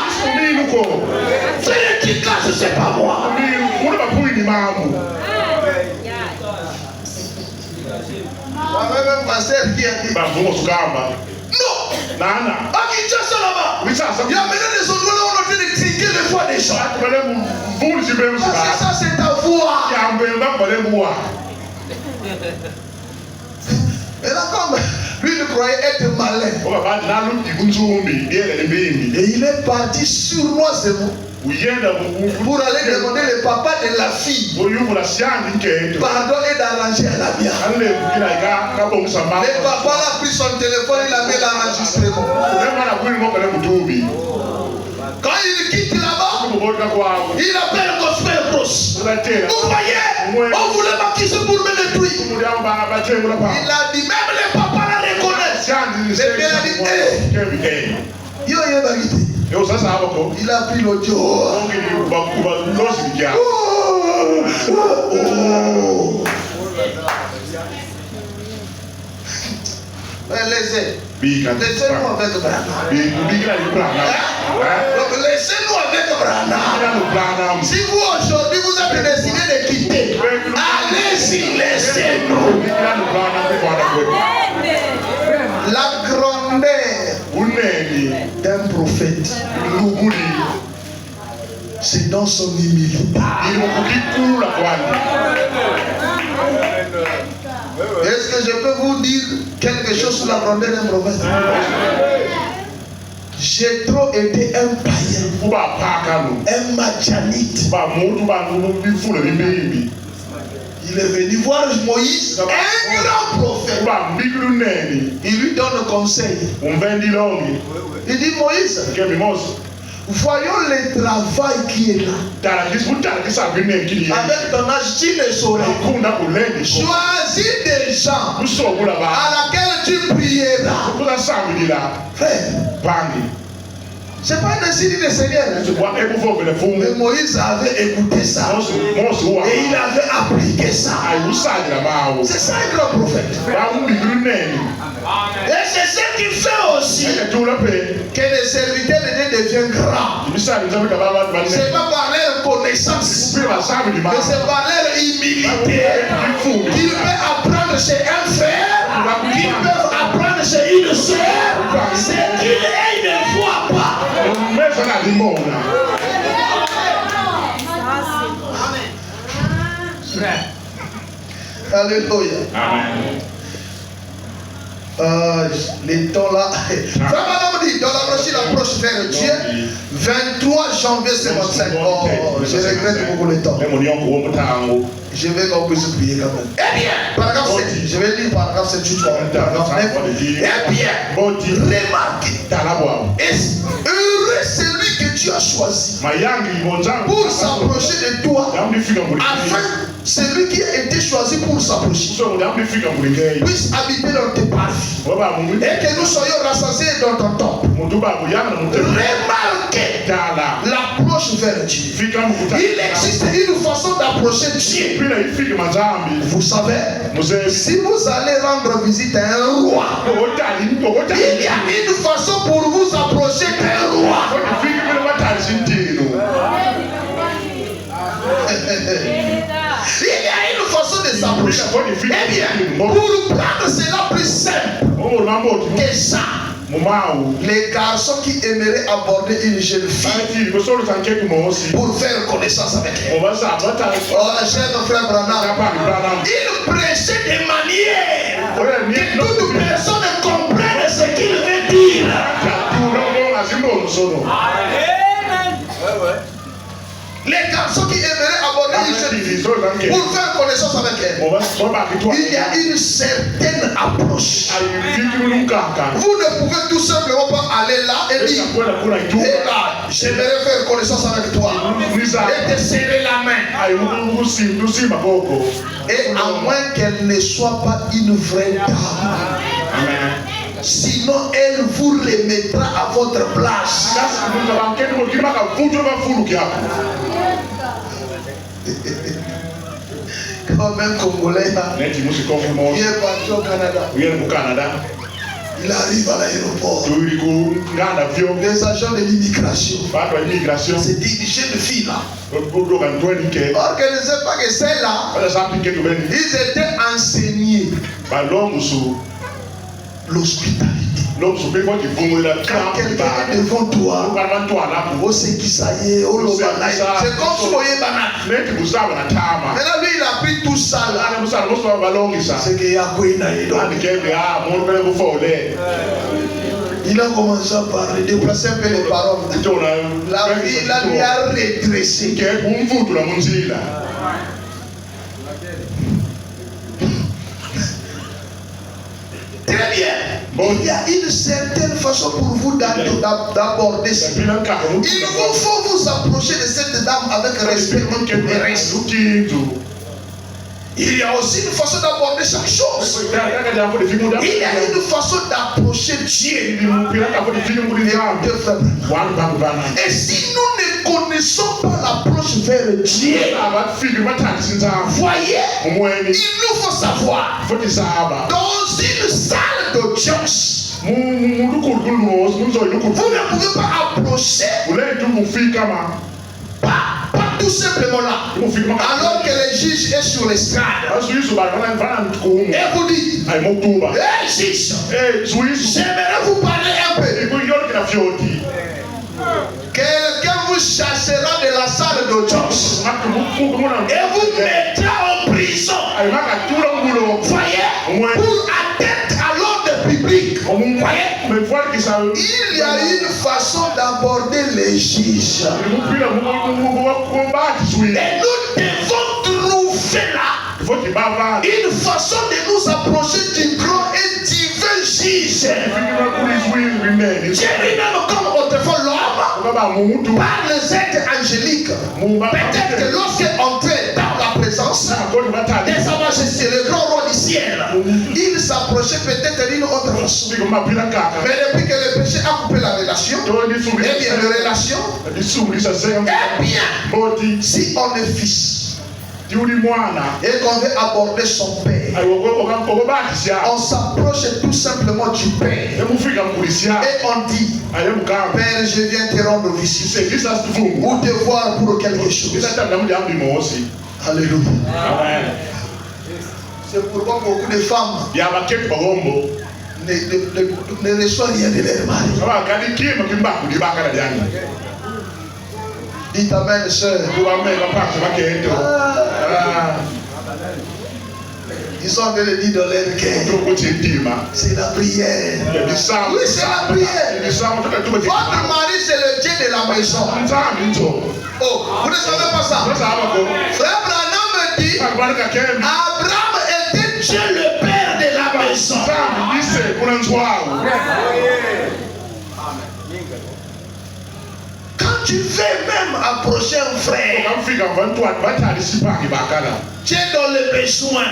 C'est le titre, c'est pas moi. Même ma sœur qui a dit non. À Kinshasa là-bas, il y a maintenant des endroits là où on a fait de critiquer les voix des gens. Parce que ça c'est ta voix. Et là comme lui il croyait être malin. Et il est parti sournoisement pour aller demander le papa de la fille pardon et d'arranger à la bien. Le papa a pris son téléphone, il a mis l'enregistrement. Quand il quitte là-bas, il appelle Gospel Cross. Vous voyez, on voulait m'accuser pour me détruire. Il a dit, même les papas la reconnaissent. Le père a dit, il a pris l'audio. Laissez-nous avec Branham. Laissez-nous avec Branham. Si vous aujourd'hui vous avez décidé de quitter, allez-y, laissez-nous. La grandeur d'un prophète, c'est dans son humilité. Est-ce que je peux vous dire quelque chose sur la grandeur d'un prophète? J'ai trop été un païen, un madianite. Il est venu voir Moïse, un grand prophète. Il lui donne conseil. Il dit, Moïse, Voyons le travail qui est là. Avec ton âge, tu ne saurais. Choisis des gens à laquelle tu prieras. Frère, c'est pas un signe du Seigneur. Mais Moïse avait écouté ça. Et il avait appliqué ça. C'est ça un grand prophète. Et c'est ce qui fait aussi que les serviteurs de Dieu deviennent grands. C'est pas par leur connaissance, mais c'est par leur humilité qu'ils peuvent apprendre chez un frère, qu'ils peuvent apprendre chez une sœur, c'est qu'ils ne voient pas. Alléluia. Amen. Les temps là. Vraiment, dit dans la brochure approche vers Dieu. 23 janvier 55. Oh, je regrette beaucoup le temps. Je vais qu'on puisse prier quand même. Eh bien, paragraphe 7. Je vais lire paragraphe 7 juste paragraphe 9. Eh bien, remarquez. Heureux celui que tu as choisi pour s'approcher de toi, afin celui qui a été choisi pour s'approcher puisse habiter dans tes parvis et que nous soyons rassasiés dans ton temple. Remarquez l'approche vers Dieu. Il existe une façon d'approcher Dieu. Vous savez, si vous allez rendre visite à un roi, il y a une façon pour vous approcher d'un roi. Il y a une façon de s'approcher. Eh bien, pour prendre cela plus simple que ça, les garçons qui aimeraient aborder une jeune fille pour faire connaissance avec elle. Oh, cher frère Branham, il prêchait de manière que toute personne comprenne ce qu'il veut dire. Les garçons qui aimeraient aborder une jeune fille pour faire connaissance avec elle, il y a une certaine approche. Vous ne pouvez tout simplement pas aller là et dire, hé là, j'aimerais faire connaissance avec toi et te serrer la main. Et à moins qu'elle ne soit pas une vraie dame. Sinon, elle vous remettra à votre place. Quand même Congolais, il est parti au Canada. Il arrive à l'aéroport. Les agents de l'immigration se disent, jeune fille là. Or qu'elle ne sait pas que celle-là, ils étaient enseignés l'hospitalité. Quand quelqu'un est devant toi, c'est qui ça y est, c'est comme si vous voyez banane. Maintenant lui il a pris tout ça là. C'est qu'il y a quoi il a commencé à parler, déplacer un peu les paroles. La vie là lui a redressé. Très bien. Il y a une certaine façon pour vous d'aborder ça. Il vous faut vous approcher de cette dame avec respect. Il y a aussi une façon d'aborder chaque chose. Il y a une façon d'approcher Dieu. Et si nous ne connaissons pas l'approche vers Dieu, voyez, il nous faut savoir dans une salle d'audience, vous ne pouvez pas approcher pas tout simplement là, alors que le juge est sur l'estrade et vous dites, hey juge, j'aimerais vous parler un peu. Quelqu'un vous chassera de la salle d'audience et vous mettra en prison, voyez, pour atteinte à l'ordre public. Voyez, il y a une façon d'aborder les juges. Et nous devons trouver là une façon de nous approcher du grand et divin juge. Dieu lui-même, comme autrefois l'homme, par les êtres angéliques. Peut-être que lorsqu'il entrait dans la présence de sa majesté, le grand roi du ciel, il s'approchait peut-être d'une autre façon. Mais depuis que le péché a coupé la relation, eh bien, la relation, eh bien, si on est fils, et qu'on veut aborder son père, on s'approche tout simplement du père et on dit: Père, je viens te rendre visite ou te voir pour quelque chose. Alléluia. C'est pourquoi beaucoup de femmes ne reçoivent rien de leur mari. Dites amen, sœur. Ils sont en train de dire dans leur cœur: c'est la prière. Oui, c'est la prière. Votre mari, c'est le Dieu de la maison. Oh, vous ne savez pas ça? Frère Branham me dit: Abraham était Dieu le père de la maison. Quand tu veux même approcher un frère, tu es dans le besoin.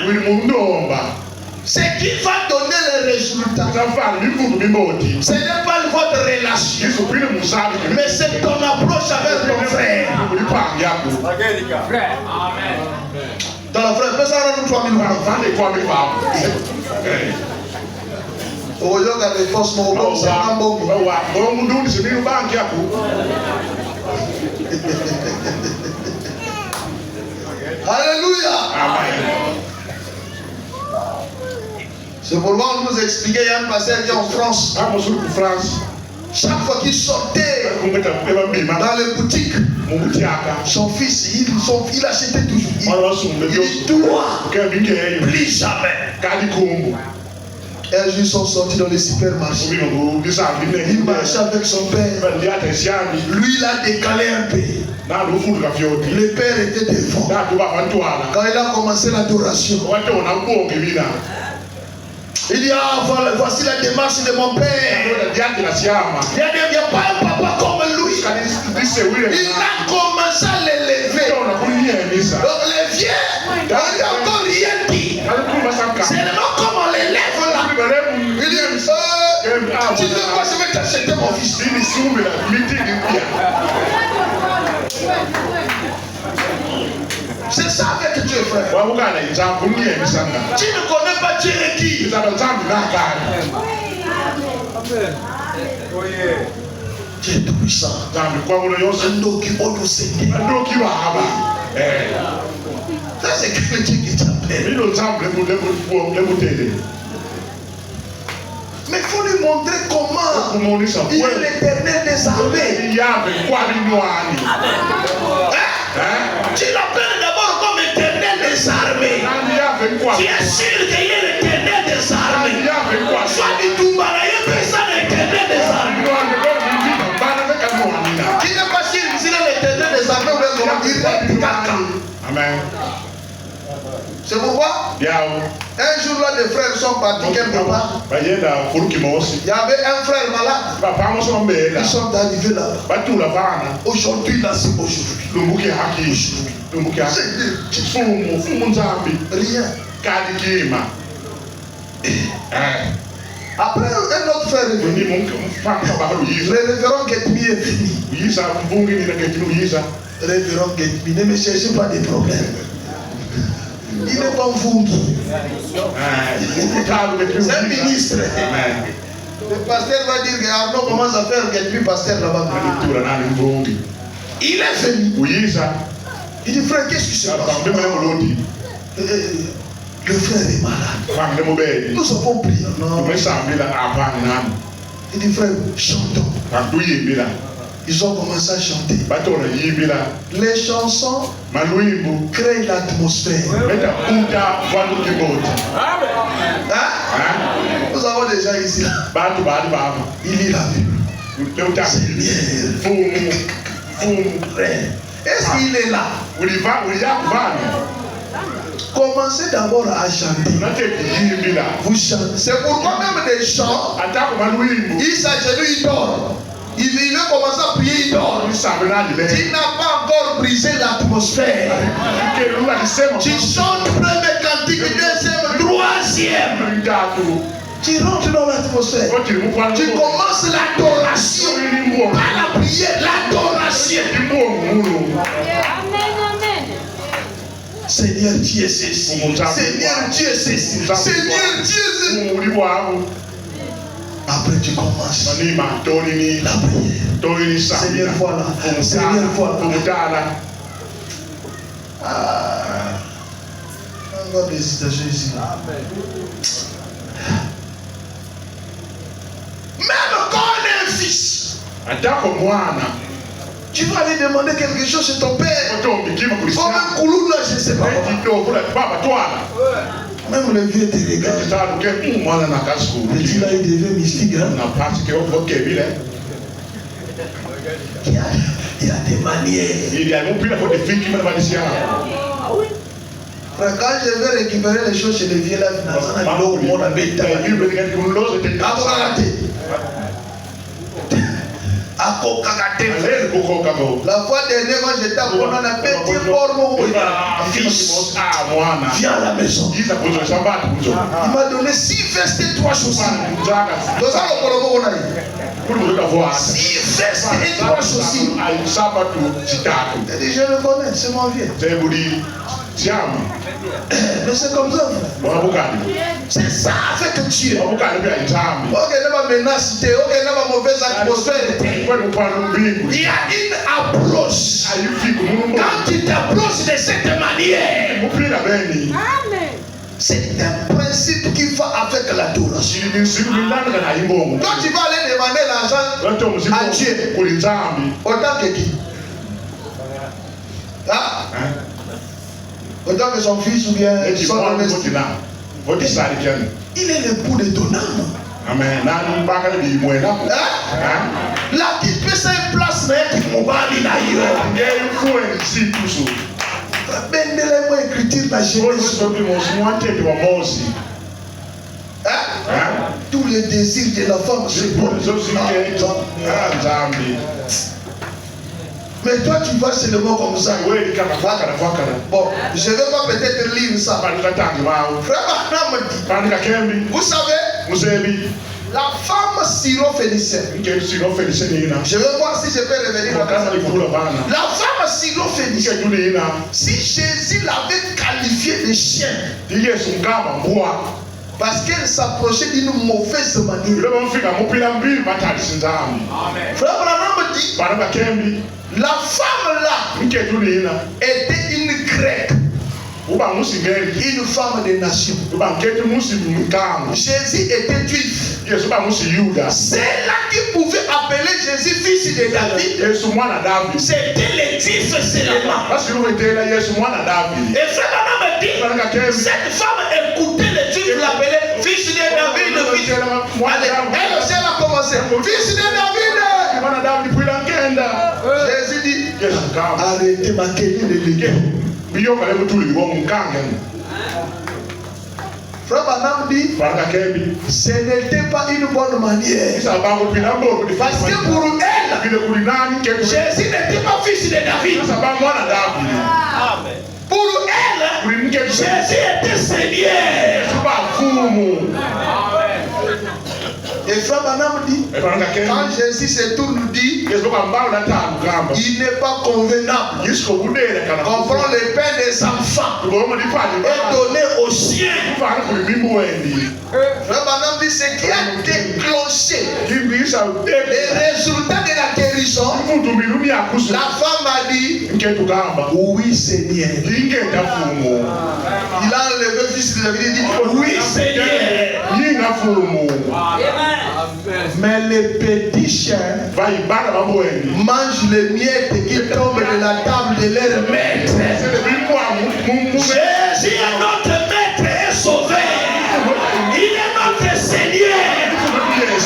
Ce qui va donner le résultat, ce n'est pas votre relation, mais c'est ton approche avec ton frère. Dans la frère, fais ça dans 3 000 francs. Oh, il y a des forces comme ça. Alléluia. C'est pourquoi on nous expliquait, il y a un pasteur qui est en France. Chaque fois qu'il sortait dans les boutiques, son fils, il achetait toujours. Il dit: toi, plus jamais. Un jour, ils sont sortis dans les supermarchés. Il marchait avec son père. Lui, il a décalé un peu. Le père était devant. Quand il a commencé l'adoration, il dit: ah, voici la démarche de mon père. Il n'y a pas un papa comme lui. Il a commencé à l'élever. Donc les vieux, il n'a encore rien dit. C'est vraiment comme on l'élève là. Il dit: tu veux quoi, je vais t'acheter mon fils. C'est ça avec Dieu, frère. Tu ne connais pas Dieu et qui? Dieu est tout puissant. Ça, c'est que Dieu qui t'appelle. Mais il faut lui montrer comment il est l'Éternel des armées. Tu l'appelles d'abord comme Éternel des armées. Tu es sûr qu'il y a l'Éternel des armées. Soit du tout balayer, personne l'Éternel des armées. Tu n'es pas sûr que c'est l'Éternel des armées ou le nom. Amen. C'est pourquoi un jour là, les frères sont partis quelque part. Il y avait un frère malade. Ils sont arrivés là. Aujourd'hui, là, c'est aujourd'hui. Rien. Après, un autre frère est venu. Le révérend Getmi est venu. Révérend Getmi, ne me cherchez pas des problèmes. Il n'est pas vous. C'est un ministre. Le pasteur va dire que Arnaud commence à faire Getmi pasteur là-bas. Il est venu. Il dit: frère, qu'est-ce qui se passe? Le frère est malade. Nous avons prié. Non. Il dit: frère, chantons. Ils ont commencé à chanter. Les chansons créent l'atmosphère. Nous avons des gens ici. Il lit la Bible. Est-ce qu'il est là? Commencez d'abord à chanter. Vous chantez. C'est pourquoi même des chants, il s'agenouille, il dort. Il veut commencer à prier, il dort. Tu n'as pas encore brisé l'atmosphère. Tu chantes premier cantique, deuxième, troisième. Tu rentres dans l'atmosphère. Tu commences l'adoration. Pas la prière, l'adoration. Seigneur Dieu, c'est ceci. Seigneur Dieu, c'est ceci. Seigneur Dieu, c'est après tu commences la prière. Seigneur, voilà. Seigneur, voilà. Encore des citations ici. Même quand on est un fils, tu vas aller demander quelque chose chez ton père. Comme un coulou là, je ne sais pas. Même le vieux te regarde. Le dit là, il devient mystique. Hein? Il y a des manières. Quand je vais récupérer les choses chez les vieux là, la fois dernière, quand j'étais à Bono, on a petit porno. Fils, viens à la maison. Il m'a donné 6 vestes et 3 chaussures. 6 vestes et 3 chaussures. Il dit, je le connais, c'est mon vieux. Mais c'est comme ça. C'est ça avec Dieu. Ok, n'a pas menace, ok, n'a pas mauvaise atmosphère. Il y a une approche. Quand tu t'approches de cette manière, c'est un principe qui va avec l'adoration. Quand tu vas aller demander l'argent à Dieu, autant que qui? Autant que son fils ou bien son investi. Il est l'époux de ton âme. Amen. Là, tu peux faire une place, mais tu ne peux pas aller ailleurs. Ben, écriture la jeunesse. Tous les désirs de la femme, c'est bon. Mais toi, tu vas seulement comme ça. Bon, je ne vais pas peut-être lire ça. Vous savez, la femme syrophénicienne. Je vais voir si je peux revenir à la femme syrophénicienne. Si Jésus l'avait qualifiée de chien, parce qu'elle s'approchait d'une mauvaise manière. Frère Branham dit, la femme là était une grecque. Une femme des nations. Jésus était juif. C'est là qui pouvait appeler Jésus fils de David. C'était les juifs seulement. Et frère Branham dit, cette femme écoutait les juifs l'appelait fils de David. Elle aussi elle a commencé. Fils de David. Jésus dit, arrêtez ma querelle de l'église. Frère Branham dit, ce n'était pas une bonne manière. Parce que pour elle, Jésus n'était pas fils de David. Pour elle, Jésus était Seigneur. Et Frère Branham dit, quand Jésus se tourne dit, il n'est pas convenable qu'on prend le pain des enfants et donner aux chiens. Frère Branham dit, ce qui a déclenché les résultats de la guérison, la femme a dit, oui Seigneur. Il a enlevé le fils de David et dit, oui Seigneur. Mais les petits chiens mangent les miettes qui tombent de la table de leur maître. Jésus est notre maître et sauveur. Il est notre Seigneur.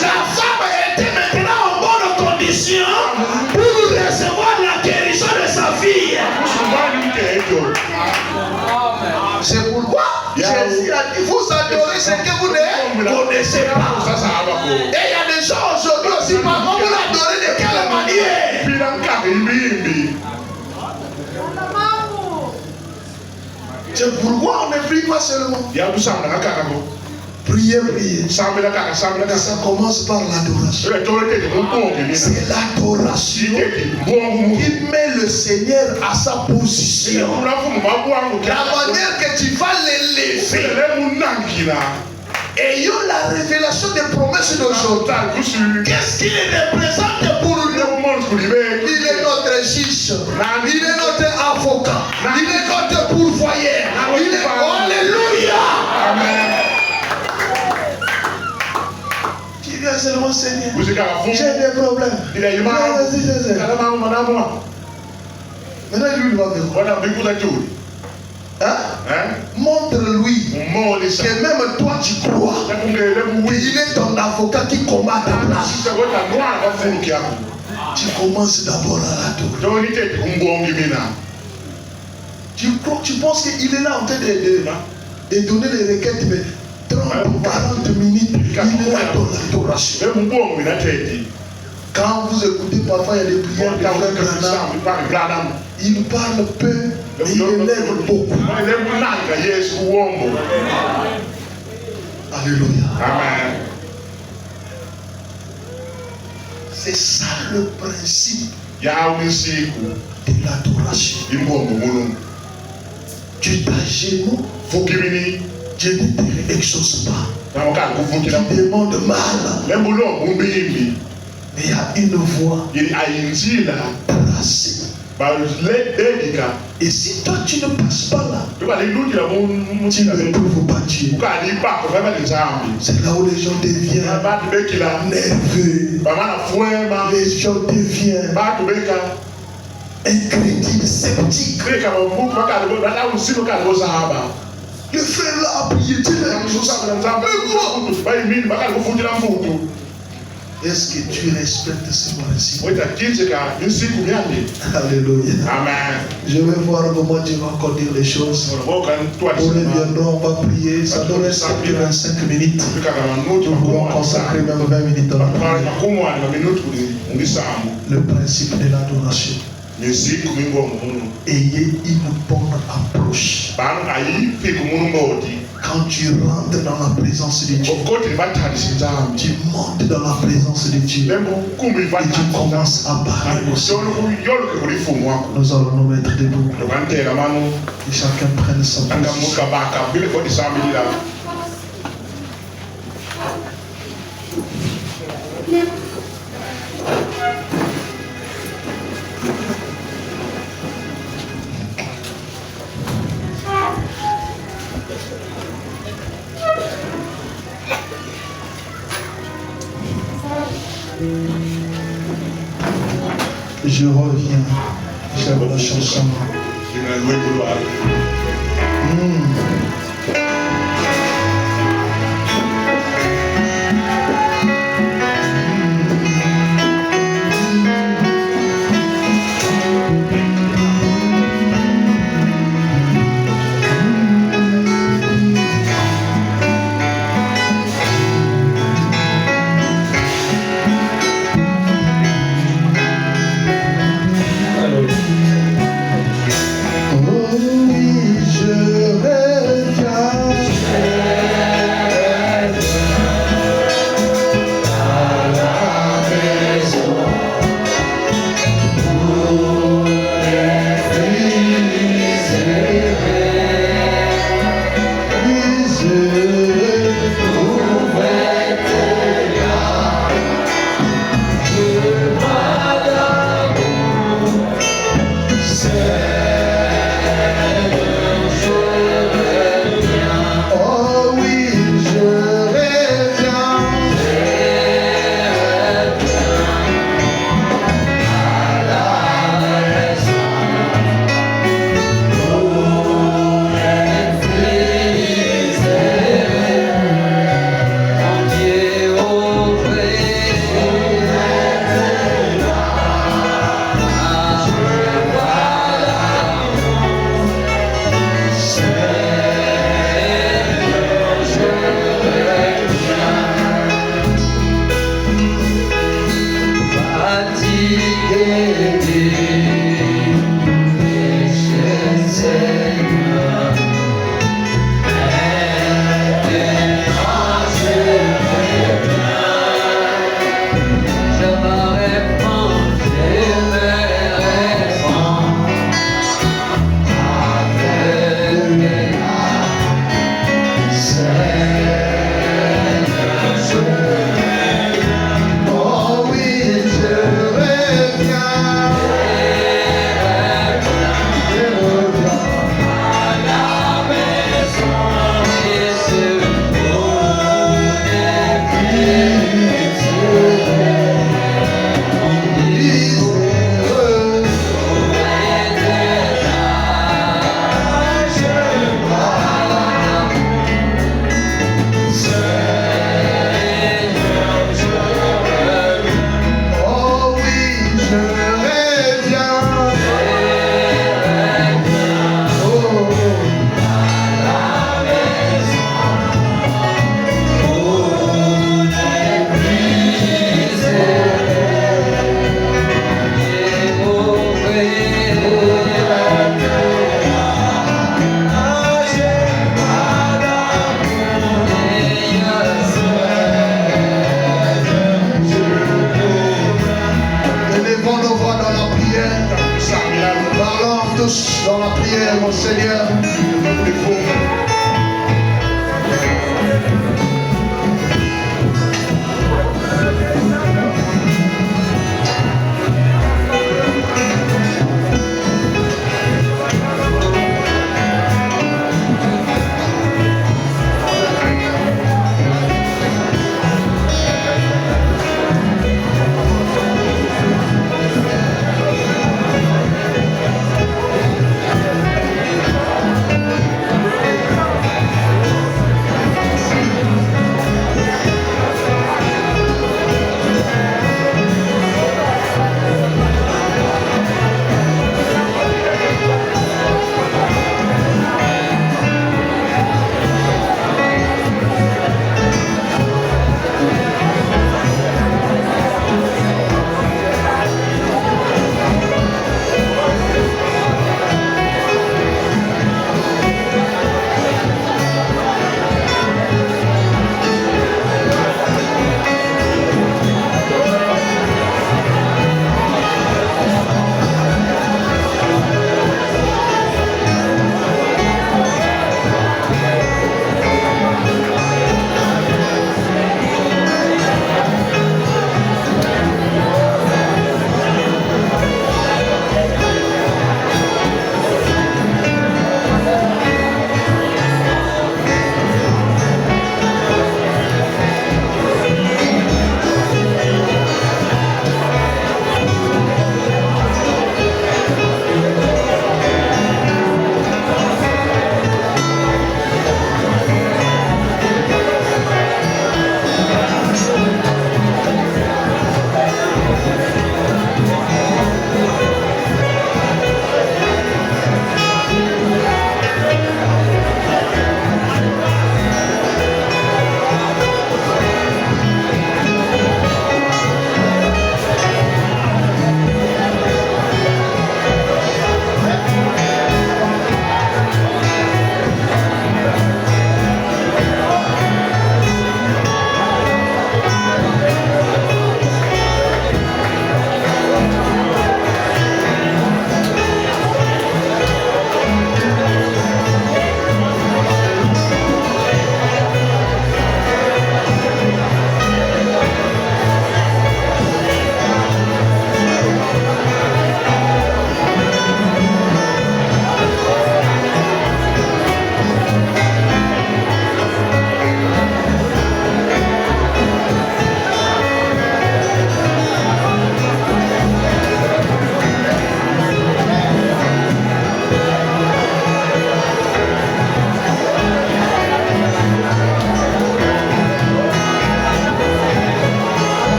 La femme était maintenant en bonne condition pour recevoir la guérison de sa fille. C'est pourquoi Jésus a dit, vous adorez ce que vous ne connaissez pas. Et il y a des gens aujourd'hui aussi, par contre, vous l'adorez de C'est pourquoi on ne prie pas seulement. Priez, priez. Ça commence par l'adoration. C'est l'adoration qui met le Seigneur à sa position. La manière que tu vas l'élever. Ayons la révélation des promesses d'aujourd'hui. Qu'est-ce qu'il représente pour nous? Il est notre juge. Il est notre avocat. Il est notre pourvoyeur. Il est... Alléluia. Amen. Tu viens seulement Seigneur. J'ai des problèmes. Maintenant, lui, il va faire quoi? Montre-lui que même toi tu crois qu'il est ton avocat qui combat ta place. Tu commences d'abord à l'adorer. Tu penses qu'il est là en train de donner les requêtes, mais 30 ou 40 minutes, il est là dans l'adoration. Quand vous écoutez parfois, il y a des prières de Frère Branham. Il parle peu, mais il élève beaucoup. Alléluia. Amen. C'est ça le principe de l'adoration. Tu t'agenouilles, Dieu ne te exauce pas. Tu demandes mal. Mais il y a une voix tracée. Et si toi tu ne passes pas là, tu ne trouves pas Dieu. C'est là où les gens deviennent nerveux. Les gens deviennent incrédules, sceptiques. Le frère là a prié, Dieu l'a exaucé. Est-ce que tu respectes ce principe? Alléluia. Amen. Je vais voir comment Dieu va encore dire les choses. Nous reviendrons, on va prier. Ça doit être 25 minutes. Nous pouvons consacrer même 20 minutes à la prière. Le principe de l'adoration. Ayez une bonne approche. Quand tu rentres dans la présence de Dieu, tu montes dans la présence de Dieu et tu commences à parler au Seigneur. Nous allons nous mettre debout et chacun prenne sa position. Je reviens, j'aime la chanson. Oh oui, je rêve.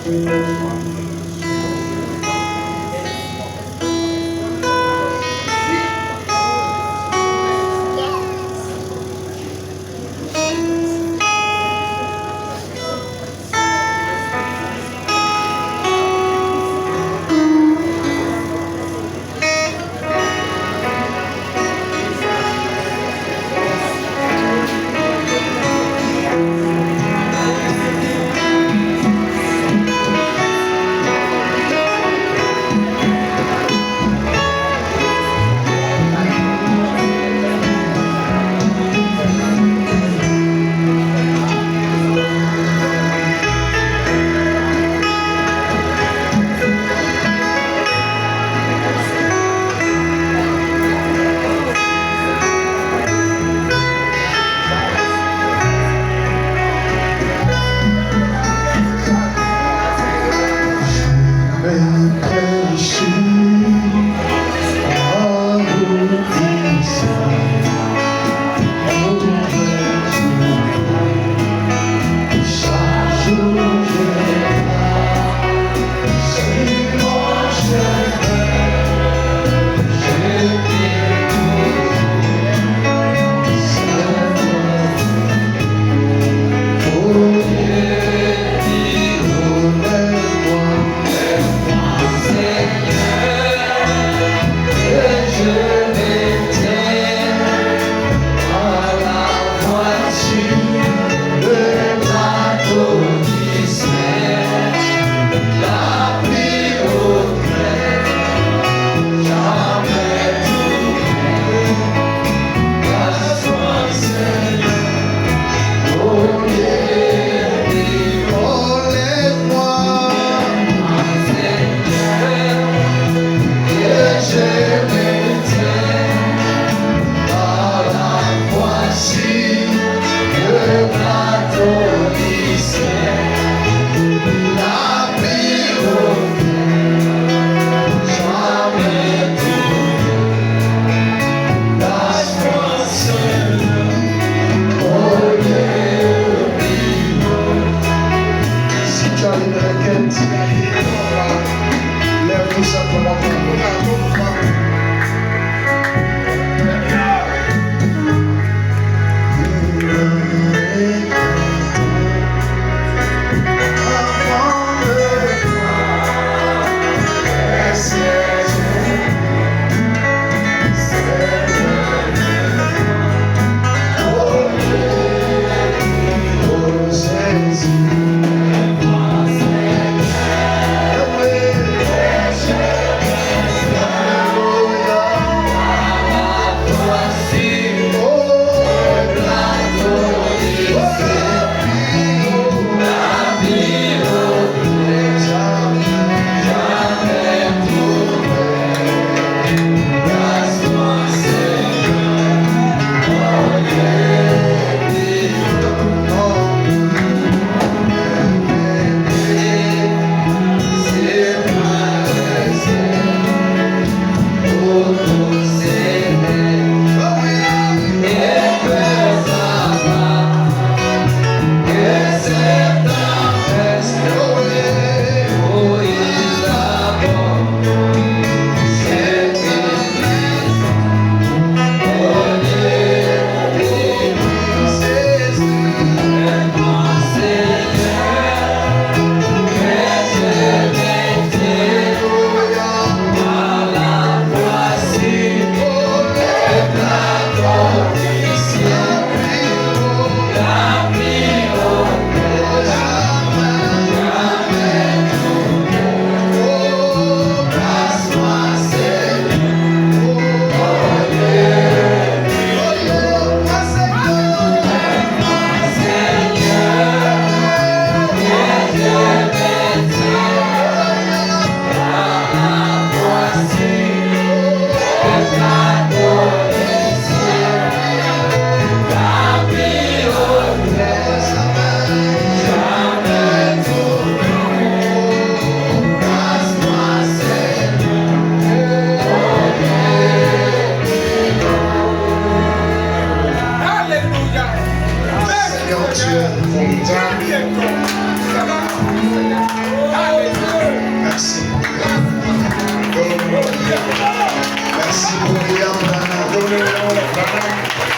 Dieu,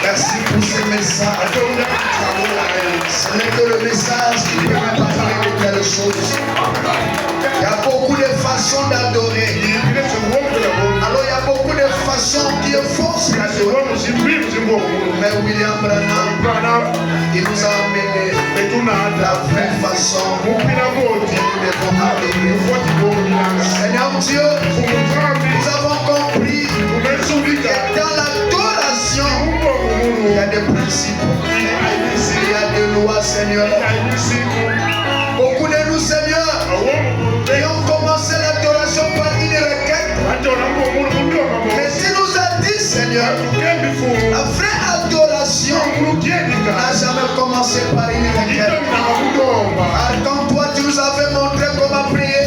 Merci pour ce message. Ce n'est que le message qui peut parler de telles choses. Il y a beaucoup de façons d'adorer. Alors il y a beaucoup de façons qui forcent d'adorer. Mais William Branham, il nous a amené la vraie façon dont nous devons adorer. Seigneur Dieu, nous avons compris que dans l'adoration, il y a des principes, il y a des lois, Seigneur. Beaucoup de nous, Seigneur, qui ont commencé l'adoration par une requête. Mais tu nous as dit, Seigneur, la vraie adoration n'a jamais commencé par une requête. Car quand toi, tu nous avais montré comment prier,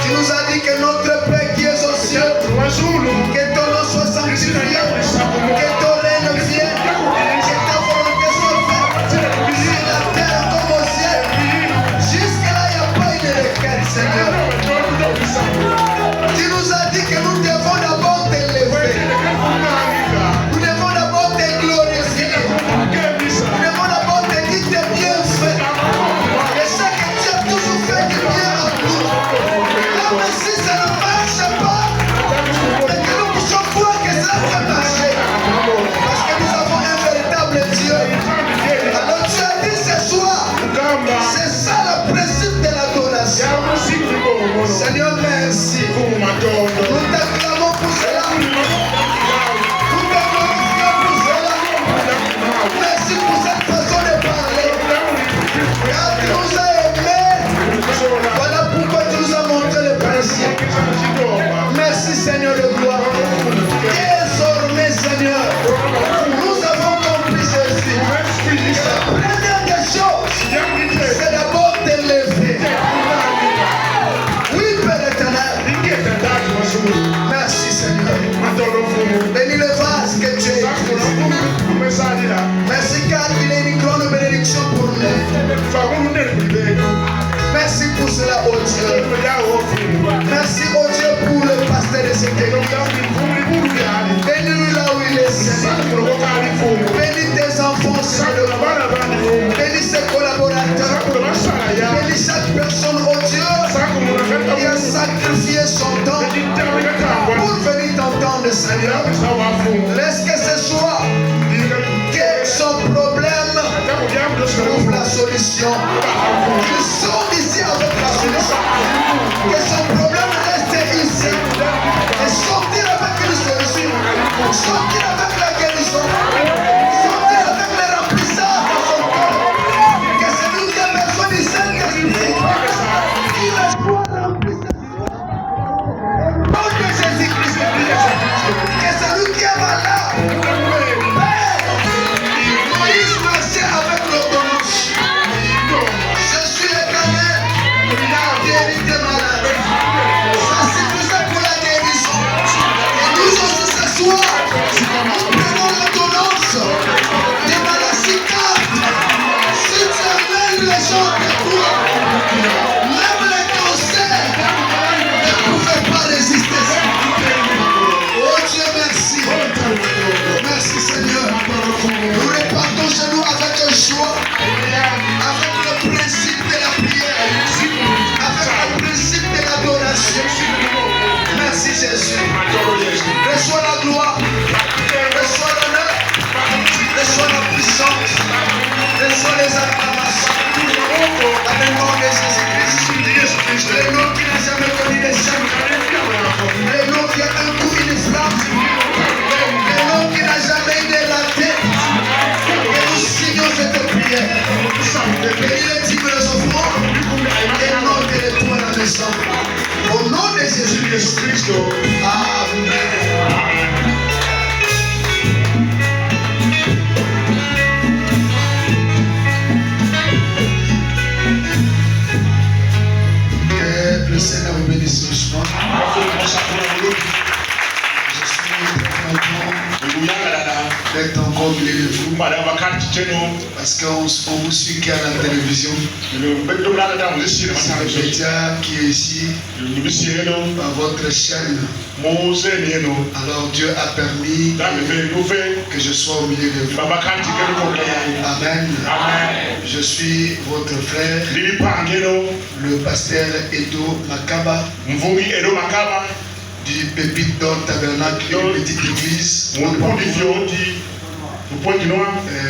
tu nous as dit que notre Père qui est aux cieux, que ton nom soit sanctifié, que ton règne vienne, que ta volonté soit faite sur la terre comme au ciel. Jusque-là, il n'y a pas une requête, Seigneur. Tu nous as dit que nous devons d'abord t'élever. Nous devons d'abord te glorifier. Nous devons d'abord te dire tes bienfaits. Et ce que tu as toujours fait du bien à nous. Même si ça ne marche pas, mais que nous puissions croire que ça va marcher. Parce que nous avons un véritable Dieu. Alors tu as dit ce soir, c'est ça le principe de l'adoration. Seigneur, merci. Nous t'acclamons pour cela. Nous te glorifions pour cela. Merci pour cette façon de parler. Car tu nous as aimés. Voilà pourquoi tu nous as montré le principe. Merci Seigneur de gloire. Désormais Seigneur, nous avons compris ceci. La première des choses, c'est d'abord t'élever. Oui, Père éternel. Merci Seigneur. Bénis le vase que tu es. Merci car il est une grande bénédiction pour nous. Merci pour cela, oh Dieu. Merci, oh Dieu, pour le pasteur de cette église. Bénis-lui là où il est, Seigneur. Bénis tes enfants, Seigneur. Bénis ses collaborateurs. Bénis chaque personne, oh Dieu, qui a sacrifié son temps pour venir t'entendre, Seigneur. Laisse que ce soit que son problème trouve la solution. Ils sont ici avec la solution. Que son problème reste ici. Et sortir avec une solution. Sortir avec la guérison. Sortir avec le remplissage dans son corps. Que celui qui a besoin du Saint-Esprit, il soit rempli. Au nom de Jésus-Christ. Que celui qui est malade, Moïse marchait avec l'ordonnance. Je suis l'Éternel, guéris tes malades. Ça suffisait pour la guérison. Et nous aussi ce soir, nous prenons l'ordonnance des maladies graves. Si tu amènes les gens de toi, même les cancers ne pouvaient pas résister. Oh Dieu, merci. Merci Seigneur. Nous repartons chez nous avec un choix, avec le principe de la prière, avec le principe de l'adoration. Merci Jésus. Reçois la gloire, reçois l'honneur, reçois la puissance, reçois les acclamations. Dans le nom de Jésus-Christ, le nom qui n'a jamais connu les chèques, le nom qui a un coup, une flamme, le nom qui n'a jamais été la tête. Et nous signons cette prière. Bénis les types de offrandes et monte les toits à la maison. Au nom de Jésus-Christ. Amen. Que le Seigneur vous bénisse ce soir. Je suis très content d'être encore venu de vous. Parce qu'on vous suit qu'à la télévision. Le média qui est ici, par votre chaîne. Alors Dieu a permis que je sois au milieu de vous. Amen. Je suis votre frère, le pasteur Edo Makaba, du Pépite d'Or Tabernacle, une petite église.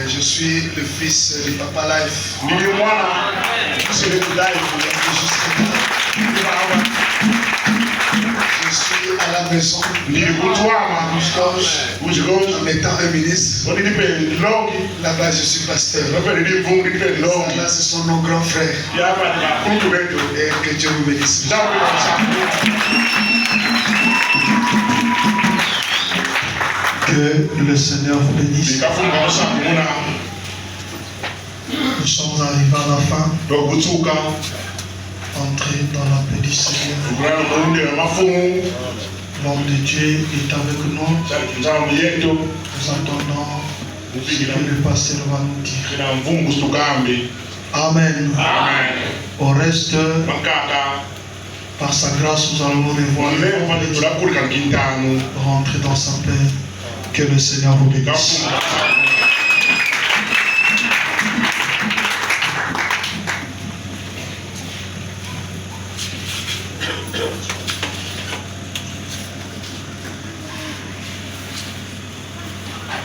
Je suis le fils de Papa Life. Je suis à la maison en étant un ministre. Là-bas, je suis pasteur. Là, ce sont nos grands frères. Et que Dieu vous bénisse. Que le Seigneur vous bénisse. Nous sommes arrivés à la fin. Entrez dans la paix du Seigneur. L'homme de Dieu est avec nous. Nous attendons ce que le pasteur va nous dire. Amen. Au reste, par sa grâce, nous allons nous revoir. Rentrer dans sa paix. Que le Seigneur vous bénisse.